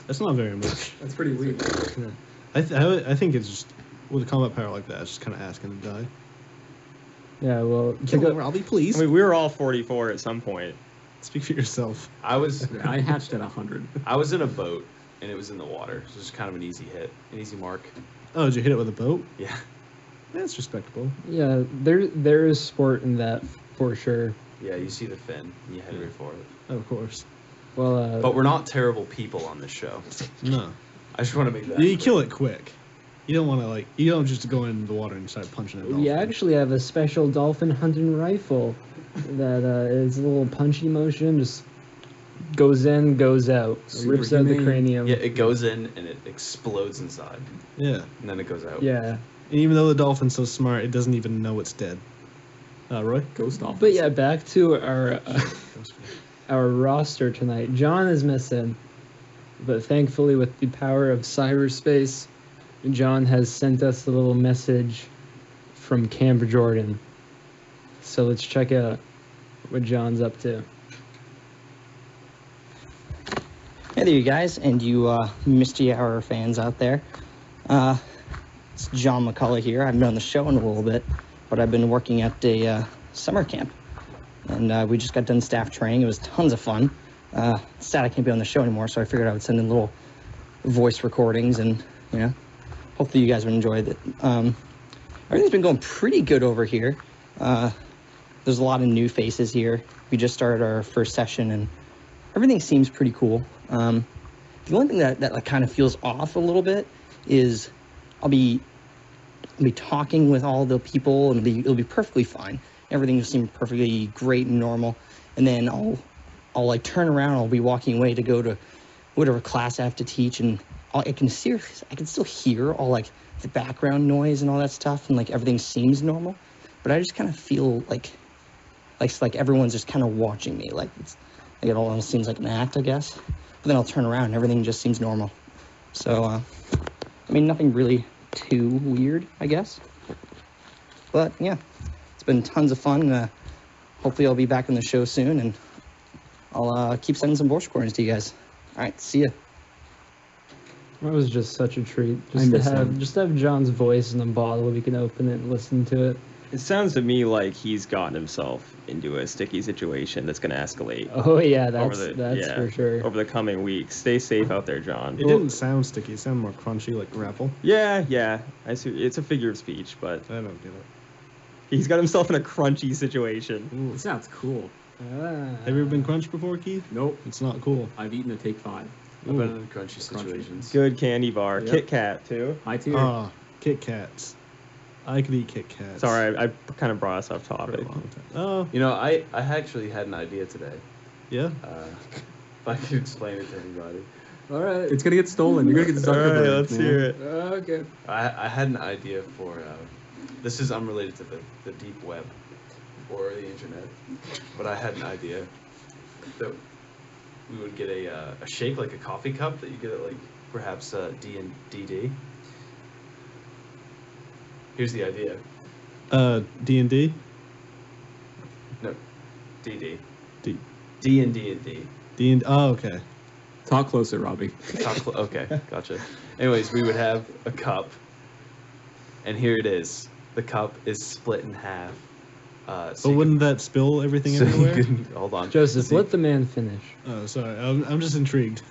That's not very much. That's pretty weak. Yeah. I think it's just with a combat power like that, it's just kind of asking to die. Yeah, well, Kill me, Robbie, please. I mean, we were all 44 at some point. Speak for yourself. I was I hatched at 100. I was in a boat and it was in the water, so it's kind of an easy hit, an easy mark. Oh, did you hit it with a boat? Yeah. That's respectable. yeah, there is sport in that for sure. Yeah, you see the fin, and you head right for it. Of course. Well, But we're not terrible people on this show. No. I just want to make that. You kill it quick. You don't want to you don't just go in the water and start punching it. we actually have a special dolphin hunting rifle that is a little punchy motion, just goes in, goes out, Super rips out the humane. cranium. Yeah, it goes in and it explodes inside, Yeah. and then it goes out. Yeah. And even though the dolphin's so smart, it doesn't even know it's dead. Roy? Ghost dolphins. But yeah, back to our roster tonight. John is missing, but thankfully, with the power of cyberspace, John has sent us a little message from Camp Jordan. So let's check out what John's up to. Hey there, you guys, and you Misty Hour fans out there. It's John McCullough here. I haven't been on the show in a little bit, but I've been working at a summer camp, and we just got done staff training. It was tons of fun. Sad I can't be on the show anymore, so I figured I would send in little voice recordings, and hopefully you guys would enjoy it. Everything's been going pretty good over here. There's a lot of new faces here. We just started our first session, and everything seems pretty cool. The only thing that like kind of feels off a little bit is I'll be talking with all the people, and it'll be perfectly fine. Everything will seem perfectly great and normal, and then I'll like turn around. I'll be walking away to go to whatever class I have to teach, and I can still hear all like the background noise and all that stuff, and like everything seems normal, but I just kind of feel like everyone's just kind of watching me, like it all seems like an act, I guess. But then I'll turn around and everything just seems normal. So, I mean, nothing really too weird, I guess. But yeah, it's been tons of fun. Hopefully I'll be back on the show soon, and I'll keep sending some voice recordings to you guys. All right, see ya. That was just such a treat. I miss him. Just to have John's voice in a bottle. We can open it and listen to it. It sounds to me like he's gotten himself into a sticky situation that's going to escalate Oh yeah, over that's for sure. over the coming weeks. Stay safe out there, John. It didn't sound sticky. It sounded more crunchy, like grapple. Yeah. I see. It's a figure of speech, but I don't get it. he's got himself in a crunchy situation. It sounds cool. Have you ever been crunched before, Keith? Nope. It's not cool. I've eaten a Take 5. I've been in crunchy situations. Good candy bar. Yep. Kit Kat, too. My tier. Ah, Kit Kats. I could eat Kit Kats. Sorry, I kind of brought us off For a topic. long time. Oh, You know, I actually had an idea today. yeah? If I could explain it to anybody. All right. It's gonna get stolen. You're gonna get Zuckerberg. let's man. hear it. Okay. I had an idea for, this is unrelated to the deep web or the internet, but I had an idea that we would get a shake, like a coffee cup that you get at like perhaps D&D. Here's the idea. D&D? No, DD. D. D&D. D&D. Oh, okay. Talk closer, Robbie. Okay, gotcha. Anyways, we would have a cup, and here it is. The cup is split in half. But So you wouldn't that spill everything could, so you everywhere? could, hold on. Joseph, So, let the man finish. Oh, sorry. I'm just intrigued.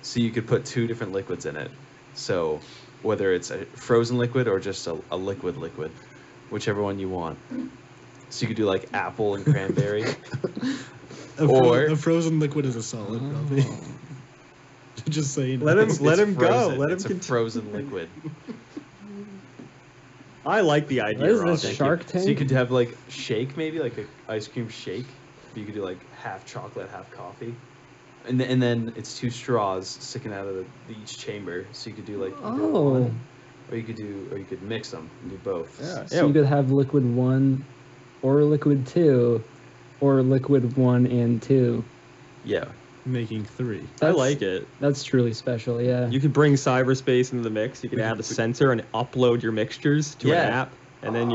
so you could put two different liquids in it. So whether it's a frozen liquid or just a liquid, whichever one you want. So you could do like apple and cranberry. A frozen liquid is a solid, probably. Just saying. Let him It's go. frozen. Let him It's a continue. frozen liquid. I like the idea. What is Rob. this, Thank Shark you. Tank? So you could have like shake, maybe like a ice cream shake. You could do like half chocolate, half coffee, and then it's two straws sticking out of each chamber. So you could do like either Oh. one, or you could mix them and do both. Yeah. So you could have liquid 1 or liquid 2 or Liquid 1 and 2. Yeah. Making 3. I like it. That's truly special, yeah. You could bring cyberspace into the mix. You could add a sensor and upload your mixtures to an app, and then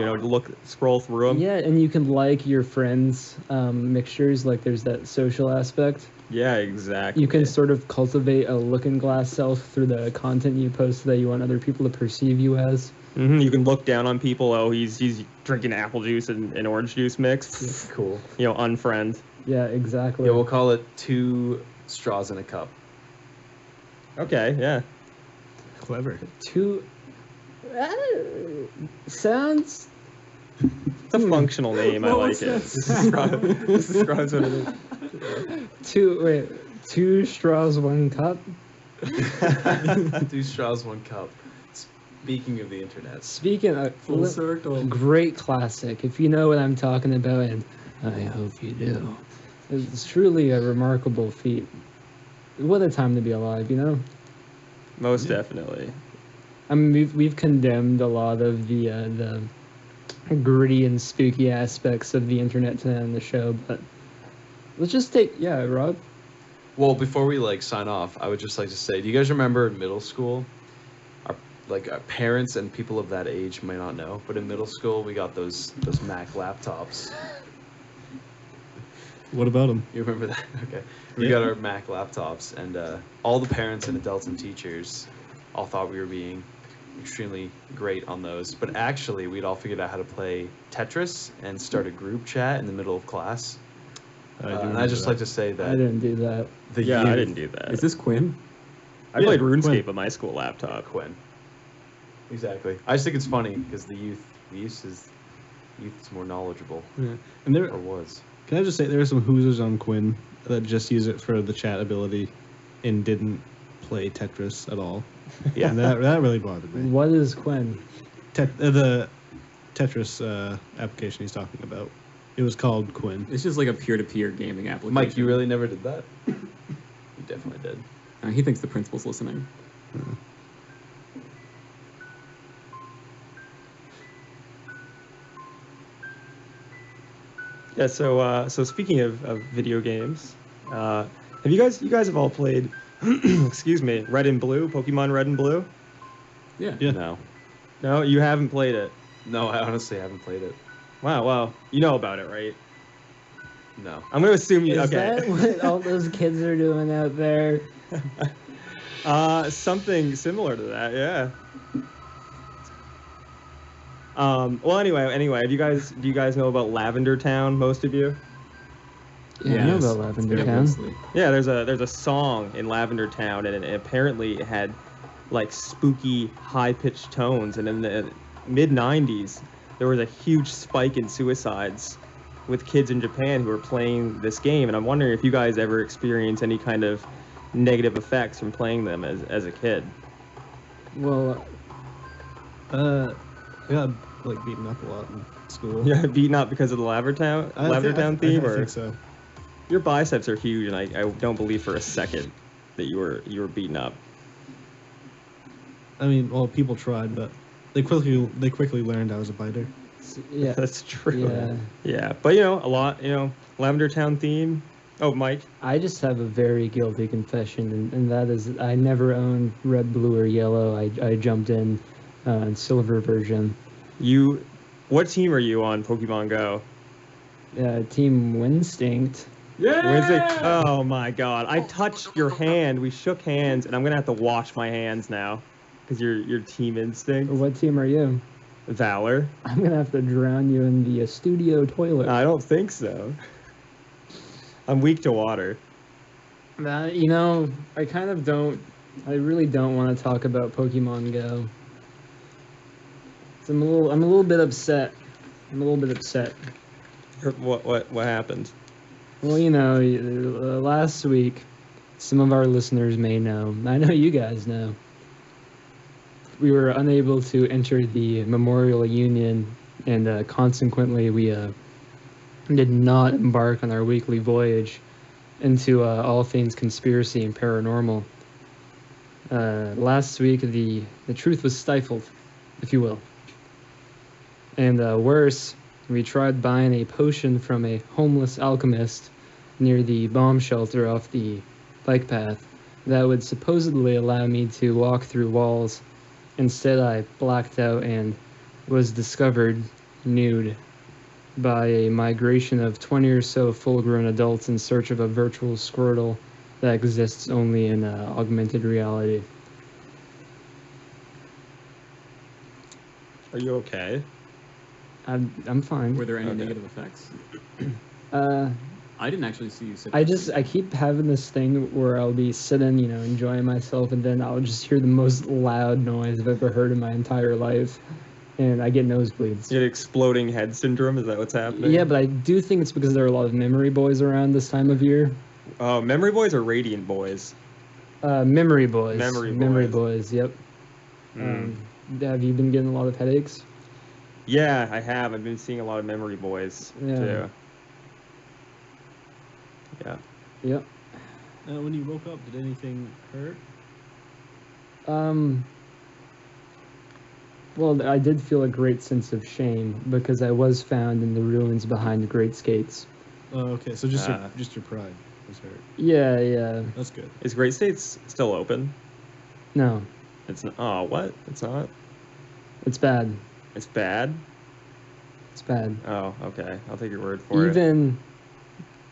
scroll through them. Yeah, and you can like your friends' mixtures. Like there's that social aspect. Yeah, exactly. You can sort of cultivate a looking glass self through the content you post that you want other people to perceive you as. You can look down on people. Oh, he's drinking apple juice and orange juice mixed. Yeah. Cool. Unfriend. Yeah, exactly. Yeah, we'll call it 2 straws in a cup. Okay, yeah. Clever. Sounds. It's a functional name. I like it. This describes what it is. Two straws, 1 cup. 2 straws, 1 cup. Speaking of the internet. Speaking of Full circle. Great classic. If you know what I'm talking about, and I hope you do. It's truly a remarkable feat. What a time to be alive, you know? Most definitely. I mean, we've condemned a lot of the gritty and spooky aspects of the internet tonight on the show, but let's just Rob. Well, before we sign off, I would just like to say, do you guys remember in middle school? Our parents and people of that age might not know, but in middle school we got those Mac laptops. What about them? You remember that? Okay. We got our Mac laptops, and all the parents and adults and teachers all thought we were being extremely great on those. But actually, we'd all figured out how to play Tetris and start a group chat in the middle of class. And I'd just like to say that... I didn't do that. I didn't do that. Is this Quinn? I played RuneScape Quinn. on my school laptop. Quinn. Exactly. I just think it's funny because the youth is more knowledgeable. Yeah. And Or was. can I just say there are some hoosers on Quinn that just use it for the chat ability and didn't play Tetris at all. Yeah. And that really bothered me. What is Quinn? The Tetris application he's talking about. It was called Quinn. It's just like a peer-to-peer gaming application. Mike, you really never did that? You definitely did. He thinks the principal's listening. Yeah. So speaking of video games, have you guys have all played? Excuse me, Red and Blue, Pokemon Red and Blue? Yeah. No. No, you haven't played it. No, I honestly haven't played it. Wow. You know about it, right? No. I'm gonna assume you. Is Okay. that what all those kids are doing out there? Something similar to that, yeah. Well, anyway, do you guys know about Lavender Town? Most of you? Yeah, I know Yes. about Lavender Yeah, Town. mostly. Yeah, there's a song in Lavender Town, and it apparently had like spooky, high-pitched tones. And in the mid '90s, there was a huge spike in suicides with kids in Japan who were playing this game. And I'm wondering if you guys ever experienced any kind of negative effects from playing them as a kid. Well, I got beaten up a lot in school. Yeah, beaten up because of the Lavender Town I theme, or think so. your biceps are huge, and I don't believe for a second that you were beaten up. I mean, well, people tried, but they quickly learned I was a biter. yeah. That's true. Yeah. Yeah, but a lot, Lavender Town theme. Oh, Mike. I just have a very guilty confession, and that is I never owned red, blue, or yellow. I jumped in silver version. What team are you on Pokemon Go? Team Winstinct. Yeah! Oh my God! I touched your hand. We shook hands, and I'm gonna have to wash my hands now, because you're Team Instinct. What team are you? Valor. I'm gonna have to drown you in the studio toilet. I don't think so. I'm weak to water. I kind of don't. I really don't want to talk about Pokemon Go. So I'm a little bit upset. What happened? Well, last week, some of our listeners may know. I know you guys know. We were unable to enter the Memorial Union, and consequently, we did not embark on our weekly voyage into all things conspiracy and paranormal. Last week, the truth was stifled, if you will. And worse, We tried buying a potion from a homeless alchemist near the bomb shelter off the bike path that would supposedly allow me to walk through walls. Instead, I blacked out and was discovered nude by a migration of 20 or so full-grown adults in search of a virtual Squirtle that exists only in augmented reality. Are you okay? I'm fine. Were there any Okay. negative effects? Uh, I didn't actually see you sit. I keep having this thing where I'll be sitting, enjoying myself, and then I'll just hear the most loud noise I've ever heard in my entire life, and I get nosebleeds. You get exploding head syndrome? Is that what's happening? Yeah, but I do think it's because there are a lot of memory boys around this time of year. Oh, memory boys or radiant boys? Memory boys. Memory boys. Yep. Have you been getting a lot of headaches? Yeah, I have. I've been seeing a lot of memory boys Yeah. too. Yeah. Yep. When you woke up, did anything hurt? Well, I did feel a great sense of shame because I was found in the ruins behind the Great Skates. Oh, okay. So just Ah. your pride was hurt. Yeah. That's good. Is Great States still open? No, It's not. Oh, what? It's not. it's bad. It's bad. It's bad. Oh, okay. I'll take your word for it. Even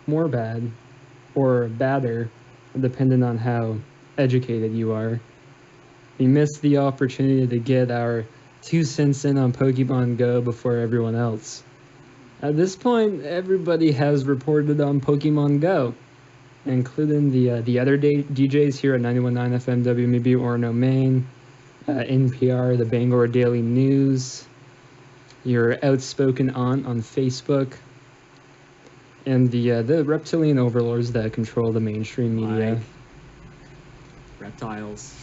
more bad, or badder, depending on how educated you are. We missed the opportunity to get our 2 cents in on Pokemon Go before everyone else. At this point, everybody has reported on Pokemon Go, including the other DJs here at 91.9 FM WMB Orono, Maine, NPR, the Bangor Daily News, your outspoken aunt on Facebook, and the reptilian overlords that control the mainstream media. Like reptiles.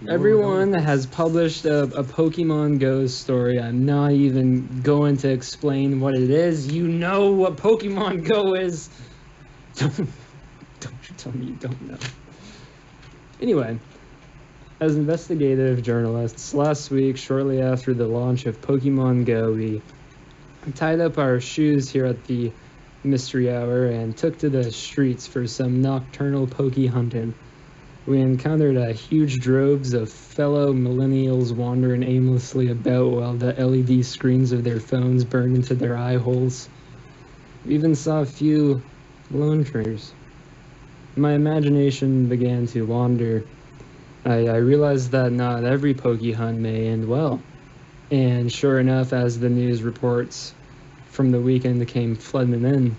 Everyone has published a Pokemon Go story. I'm not even going to explain what it is. You know what Pokemon Go is. Don't you tell me you don't know. Anyway, as investigative journalists, last week, shortly after the launch of Pokemon Go, we tied up our shoes here at the Mystery Hour and took to the streets for some nocturnal Poke hunting. We encountered huge droves of fellow millennials wandering aimlessly about while the LED screens of their phones burned into their eye holes. We even saw a few lone trainers. My imagination began to wander. I realized that not every Poke hunt may end well. And sure enough, as the news reports from the weekend came flooding in,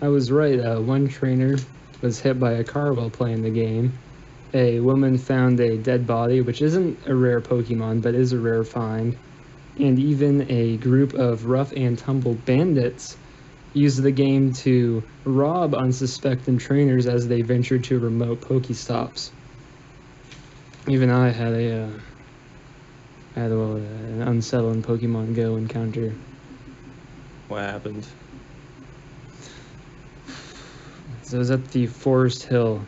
I was right. One trainer was hit by a car while playing the game. A woman found a dead body, which isn't a rare Pokemon, but is a rare find. And even a group of rough and tumble bandits used the game to rob unsuspecting trainers as they ventured to remote Pokestops. Even I had an unsettling Pokemon Go encounter. What happened? So I was at the Forest Hill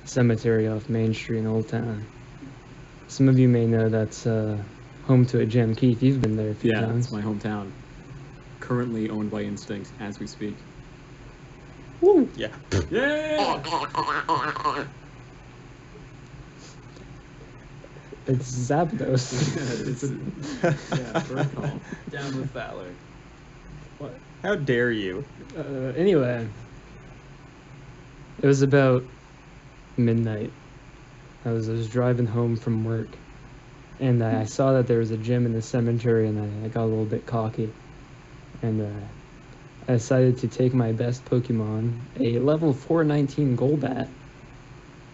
Cemetery off Main Street in Old Town. Some of you may know that's home to a gym. Keith, you've been there a few Yeah, times. it's my hometown. Currently owned by Instinct as we speak. Woo! Yeah. Yeah! It's Zapdos. Yeah, bird call. Down with Valor. How dare you? Anyway, it was about midnight. I was driving home from work, and I saw that there was a gym in the cemetery, and I got a little bit cocky, and I decided to take my best Pokemon, a level 419 Golbat,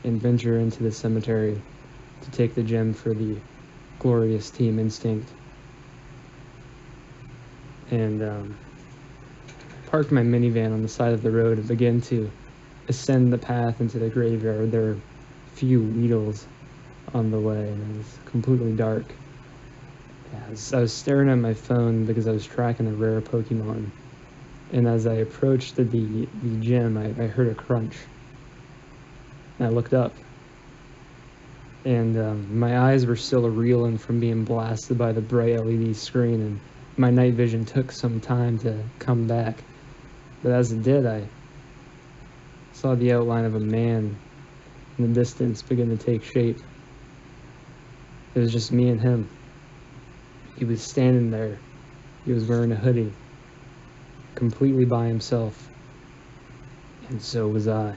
and venture into the cemetery to take the gem for the glorious Team Instinct. And parked my minivan on the side of the road and began to ascend the path into the graveyard. There were few needles on the way, and it was completely dark. I was staring at my phone because I was tracking a rare Pokemon. And as I approached the gym, I heard a crunch. And I looked up. And my eyes were still reeling from being blasted by the bright LED screen, and my night vision took some time to come back. But as it did, I saw the outline of a man in the distance begin to take shape. It was just me and him. He was standing there. He was wearing a hoodie, completely by himself. And so was I.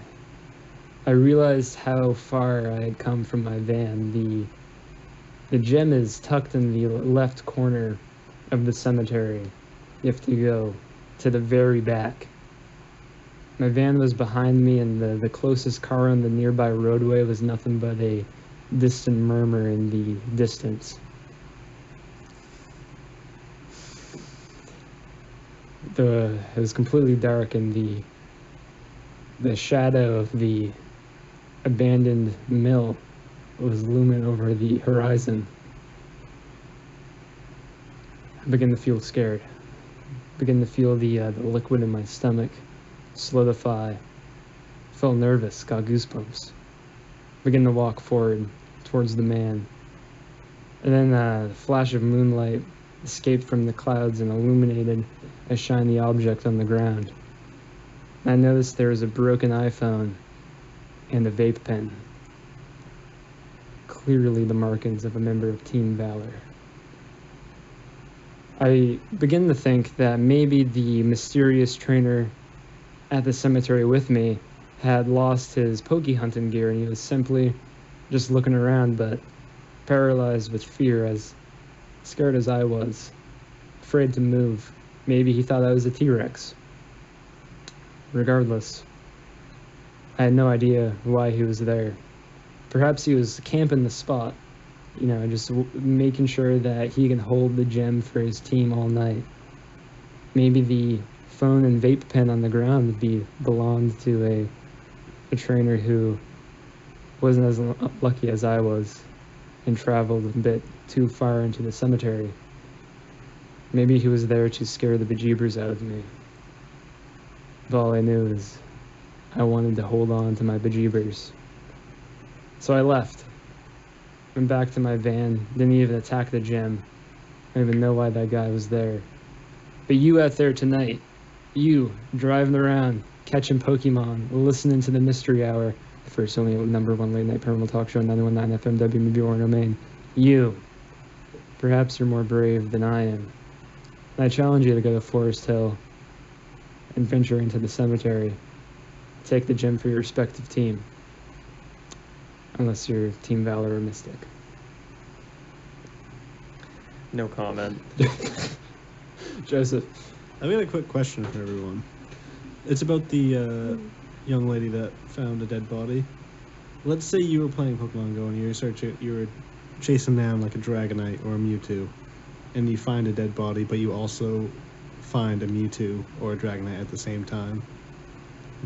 I realized how far I had come from my van. The gem is tucked in the left corner of the cemetery. You have to go to the very back. My van was behind me, and the closest car on the nearby roadway was nothing but a distant murmur in the distance. It was completely dark, and the shadow of the abandoned mill was looming over the horizon. I began to feel scared. I began to feel the liquid in my stomach solidify. Felt nervous, got goosebumps. Began to walk forward towards the man. And then a flash of moonlight escaped from the clouds and illuminated a shiny object on the ground. I noticed there was a broken iPhone and a vape pen. Clearly the markings of a member of Team Valor. I begin to think that maybe the mysterious trainer at the cemetery with me had lost his pokey hunting gear, and he was simply just looking around, but paralyzed with fear, as scared as I was, afraid to move. Maybe he thought I was a T-Rex. Regardless, I had no idea why he was there. Perhaps he was camping the spot, just making sure that he can hold the gem for his team all night. Maybe the phone and vape pen on the ground belonged to a trainer who wasn't as lucky as I was and traveled a bit too far into the cemetery. Maybe he was there to scare the bejeebers out of me. But all I knew is I wanted to hold on to my bejeebers. So I left. Went back to my van, didn't even attack the gym. I don't even know why that guy was there. But you out there tonight, you driving around, catching Pokemon, listening to the Mystery Hour, the first only #1 late night paranormal talk show, 919 FM WMB Orono, Maine. You, perhaps you're more brave than I am. And I challenge you to go to Forest Hill and venture into the cemetery. Take the gem for your respective team. Unless you're Team Valor or Mystic. No comment. Joseph. I've got a quick question for everyone. It's about the young lady that found a dead body. Let's say you were playing Pokemon Go and you were chasing down like a Dragonite or a Mewtwo, and you find a dead body, but you also find a Mewtwo or a Dragonite at the same time.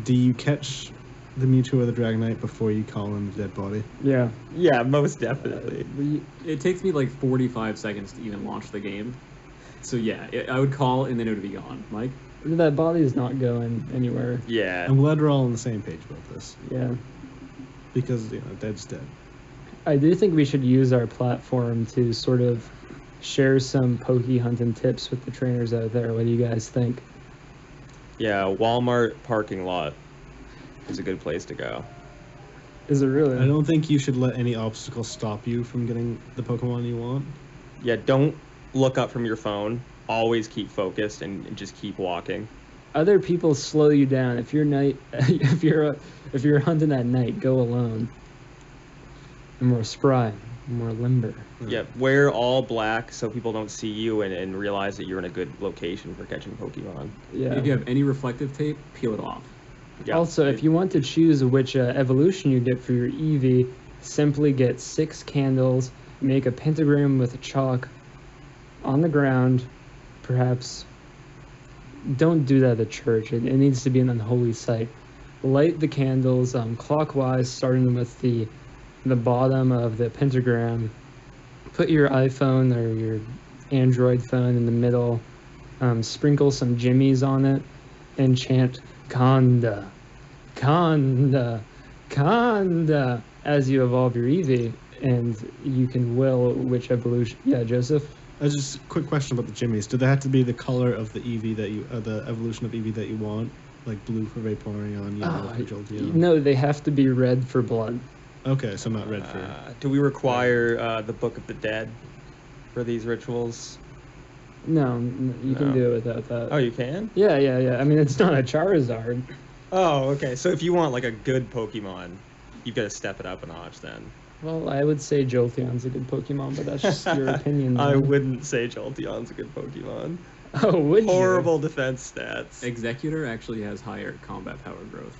Do you catch the Mewtwo or the Dragonite before you call in the dead body? Yeah. Yeah, most definitely. It takes me like 45 seconds to even launch the game. So yeah, I would call and then it would be gone. Mike? That body is not going anywhere. Yeah. I'm glad we're all on the same page about this. Yeah. Because, dead's dead. I do think we should use our platform to sort of share some pokey hunting tips with the trainers out there. What do you guys think? Yeah, Walmart parking lot is a good place to go. Is it really? I don't think you should let any obstacle stop you from getting the Pokemon you want. Yeah, don't look up from your phone. Always keep focused and just keep walking. Other people slow you down. If you're hunting at night, go alone. You're more spry, more limber. Yeah, wear all black so people don't see you and realize that you're in a good location for catching Pokemon. Yeah. If you have any reflective tape, peel it off. Yeah. Also, if you want to choose which evolution you get for your Eevee, simply get 6 candles, make a pentagram with chalk on the ground. Perhaps don't do that at a church. It needs to be an unholy site. Light the candles clockwise, starting with the bottom of the pentagram. Put your iPhone or your Android phone in the middle. Sprinkle some jimmies on it and chant Kanda, Kanda, Kanda as you evolve your Eevee, and you can will which evolution. Yeah, Joseph? Just a quick question about the Jimmies. Do they have to be the color of the Eevee that you, the evolution of Eevee that you want? Like blue for Vaporeon, yellow for Jolteon? No, they have to be red for blood. Okay, so not red for... Do we require the Book of the Dead for these rituals? No, you can No. do it without that. Oh, you can? Yeah. I mean, it's not a Charizard. Oh, okay. So if you want like a good Pokemon, you've got to step it up a notch then. Well, I would say Jolteon's a good Pokemon, but that's just your opinion. I man. wouldn't say Jolteon's a good Pokemon. Oh, would you? Horrible defense stats. Executor actually has higher combat power growth.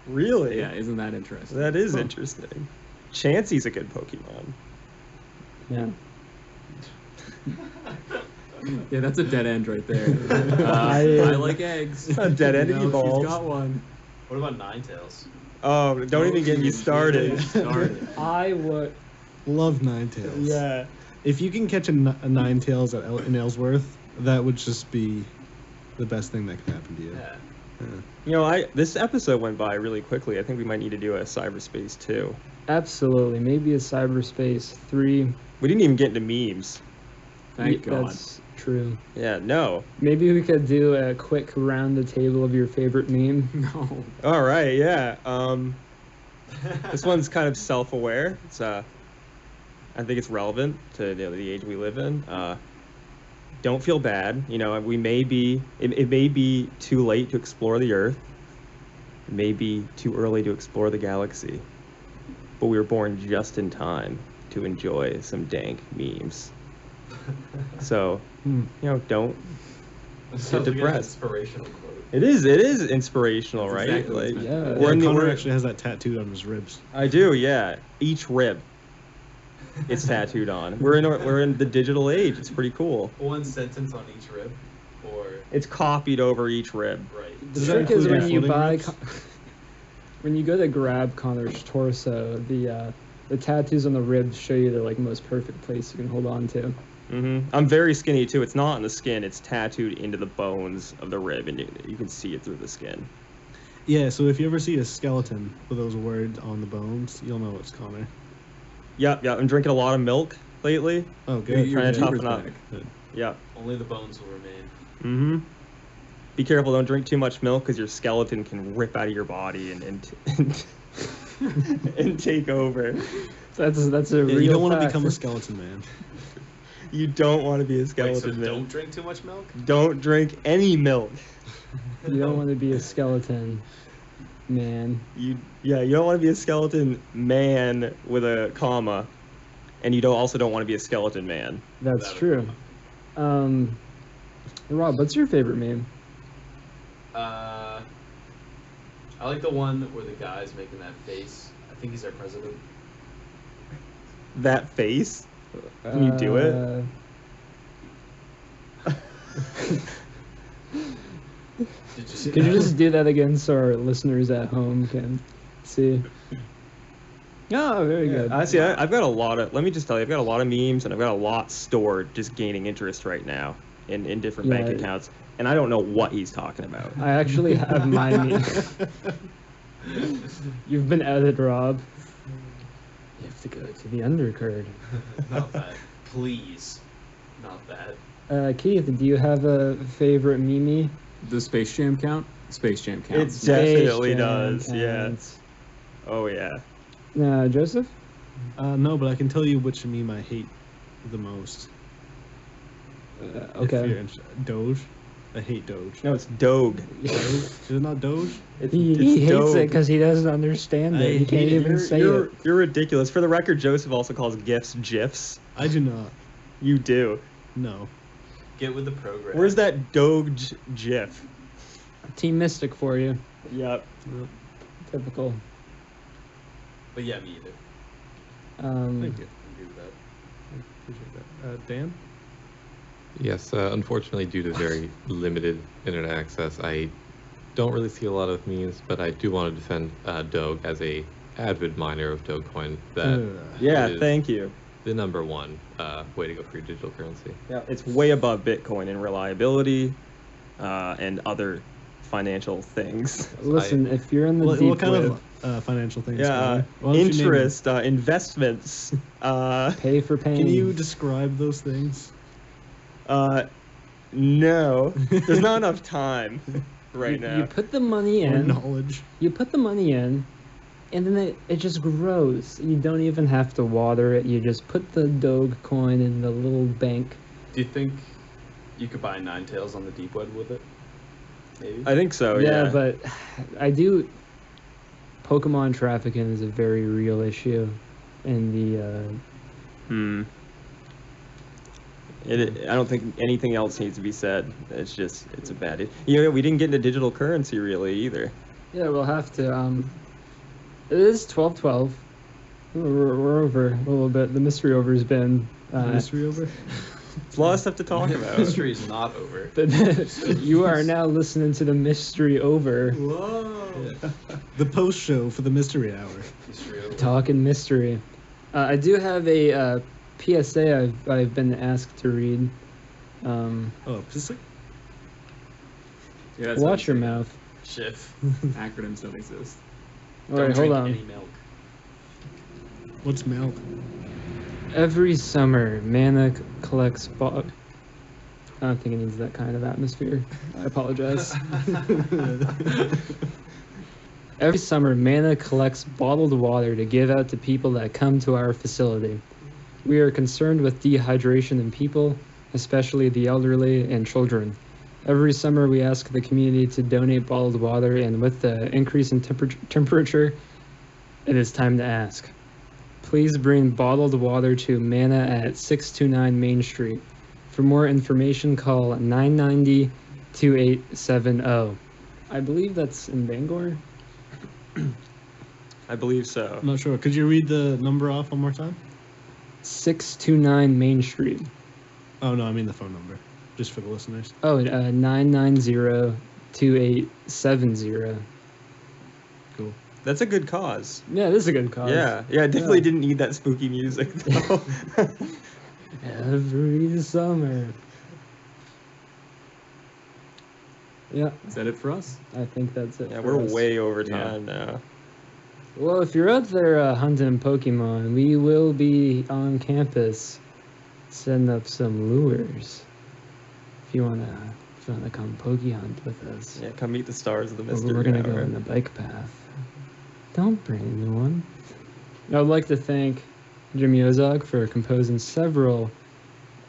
Really? Yeah, isn't that interesting? That is interesting. Chansey's a good Pokemon. Yeah. Yeah, that's a dead end right there. I like eggs. A dead end You know, evolves. He's got one. What about Ninetales? Oh, don't even get me started. I would. Love Ninetales. Yeah. If you can catch a Ninetales in Ellsworth, that would just be the best thing that could happen to you. Yeah. You know, this episode went by really quickly. I think we might need to do a Cyberspace 2. Absolutely. Maybe a Cyberspace 3. We didn't even get into memes. Thank God. That's true. Yeah, no. Maybe we could do a quick round the table of your favorite meme. No. All right, yeah. This one's kind of self-aware. It's I think it's relevant to the age we live in. Don't feel bad. You know, we may be. It may be too late to explore the Earth. It may be too early to explore the galaxy. But we were born just in time to enjoy some dank memes. So, you know, don't get depressed. Inspirational quote. It is inspirational, That's right? exactly what it's Like, meant to Yeah. be. we're in the Connor we're- actually has that tattooed on his ribs. I do, yeah. Each rib, it's tattooed on. We're in the digital age. It's pretty cool. One sentence on each rib, or It's copied over each rib. right. The Does that trick is include when your you floating buy, ribs? when you go to grab Connor's torso, the tattoos on the ribs show you the like most perfect place you can hold on to. I'm very skinny too. It's not on the skin. It's tattooed into the bones of the rib, and you can see it through the skin. Yeah, so if you ever see a skeleton with those words on the bones, you'll know it's Connor. Yep. I'm drinking a lot of milk lately. Oh, good. Your Trying to neighbor's toughen up. back. Yep. Only the bones will remain. Be careful. Don't drink too much milk because your skeleton can rip out of your body and and take over. That's a Yeah, real you don't want to fact. become a skeleton man. You don't want to be a Wait, so skeleton man. don't drink too much milk? Don't drink any milk. You don't want to be a skeleton, man. You don't want to be a skeleton man with a comma, and you also don't want to be a skeleton man. That's true. Rob, what's your favorite meme? I like the one where the guy's making that face. I think he's our president. That face. Can you do it? Could you just do that again so our listeners at home can see? Oh, very good. Honestly, I've got a lot of. Let me just tell you, I've got a lot of memes, and I've got a lot stored, just gaining interest right now in different bank Yeah. accounts, and I don't know what he's talking about. I actually have my meme. You've been outed, Rob. You have to go to the undercurd. Not that. Please. Not that. Keith, do you have a favorite meme? Does Space Jam count? Space Jam counts. It definitely Space Jam does. Yeah. counts. Oh yeah. Joseph? No, but I can tell you which meme I hate the most. If Okay. you're Doge. I hate Doge. No, it's Doge. Is it not Doge? He It's hates Doge. it because he doesn't understand I it. He can't hate it. even say it. You're ridiculous. For the record, Joseph also calls GIFs GIFs. I do not. You do. No. Get with the program. Where's that Doge GIF? Team Mystic for you. Yep. Typical. But yeah, me either. Thank you. I agree with that. Appreciate that. Dan? Yes, unfortunately, due to very limited internet access, I don't really see a lot of memes, but I do want to defend Doge as a avid miner of Dogecoin. That Yeah, is thank you. the number one way to go for your digital currency. Yeah, it's way above Bitcoin in reliability and other financial things. Listen, if you're in the What, deep what kind web, of financial things? Yeah, Connor? Why don't you name them? interest, investments. pay for pain. Can you describe those things? No, there's not enough time right now. You put the money Or in. knowledge. You put the money in, and then it just grows. You don't even have to water it. You just put the Dogecoin in the little bank. Do you think you could buy Ninetales on the deep web with it? Maybe. I think so. Yeah. But I do. Pokemon trafficking is a very real issue in the. I don't think anything else needs to be said. It's a bad. We didn't get into digital currency really either. Yeah, we'll have to. It is 12:12. We're over a little bit. The mystery over's been. Mystery over? It's a lot of stuff to talk about. Mystery is not over. You are now listening to the mystery over. Whoa. The post show for the mystery hour. Mystery over. Talking mystery. I do have a PSA I've been asked to read. PSA? Yeah, that's Watch your what I'm mouth. Schiff. saying. Acronyms don't exist. All right, hold on. Any milk. What's milk? Every summer, Mana collects I don't think it needs that kind of atmosphere. I apologize. Every summer, Mana collects bottled water to give out to people that come to our facility. We are concerned with dehydration in people, especially the elderly and children. Every summer, we ask the community to donate bottled water, and with the increase in temperature, it is time to ask. Please bring bottled water to Mana at 629 Main Street. For more information, call 990-2870. I believe that's in Bangor. I believe so. I'm not sure. Could you read the number off one more time? 629 Main Street. Oh, no, I mean the phone number. Just for the listeners. Oh, 990-2870. Cool. That's a good cause. Yeah, this is a good cause. Yeah, I definitely didn't need that spooky music though. Every summer. Yeah, Is that it for us? I think that's it. Yeah, for we're us. way over time now. Well, if you're out there hunting Pokemon, we will be on campus setting up some lures. If you wanna come Poke hunt with us, Yeah, come meet the stars of the mystery we're gonna go hour. on the bike path. Don't bring anyone. I would like to thank Jim Yozog for composing several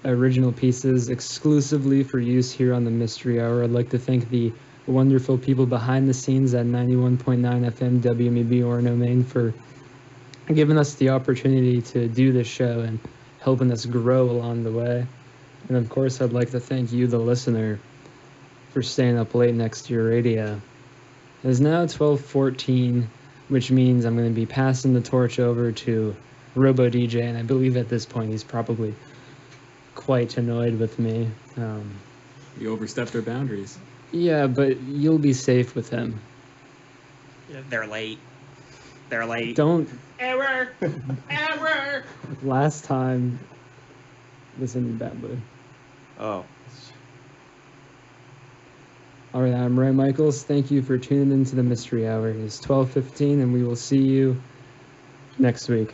original pieces exclusively for use here on the Mystery Hour. I'd like to thank the wonderful people behind the scenes at 91.9 FM WMEB Orono, Maine for giving us the opportunity to do this show and helping us grow along the way. And of course, I'd like to thank you, the listener, for staying up late next to your radio. It is now 12:14, which means I'm going to be passing the torch over to Robo DJ, and I believe at this point he's probably quite annoyed with me. You overstepped our boundaries. Yeah, but you'll be safe with him. They're late. They're late. Don't. Error! Error! Last time was in bad mood. Oh. All right, I'm Ray Michaels. Thank you for tuning into the Mystery Hour. It's 12:15, and we will see you next week.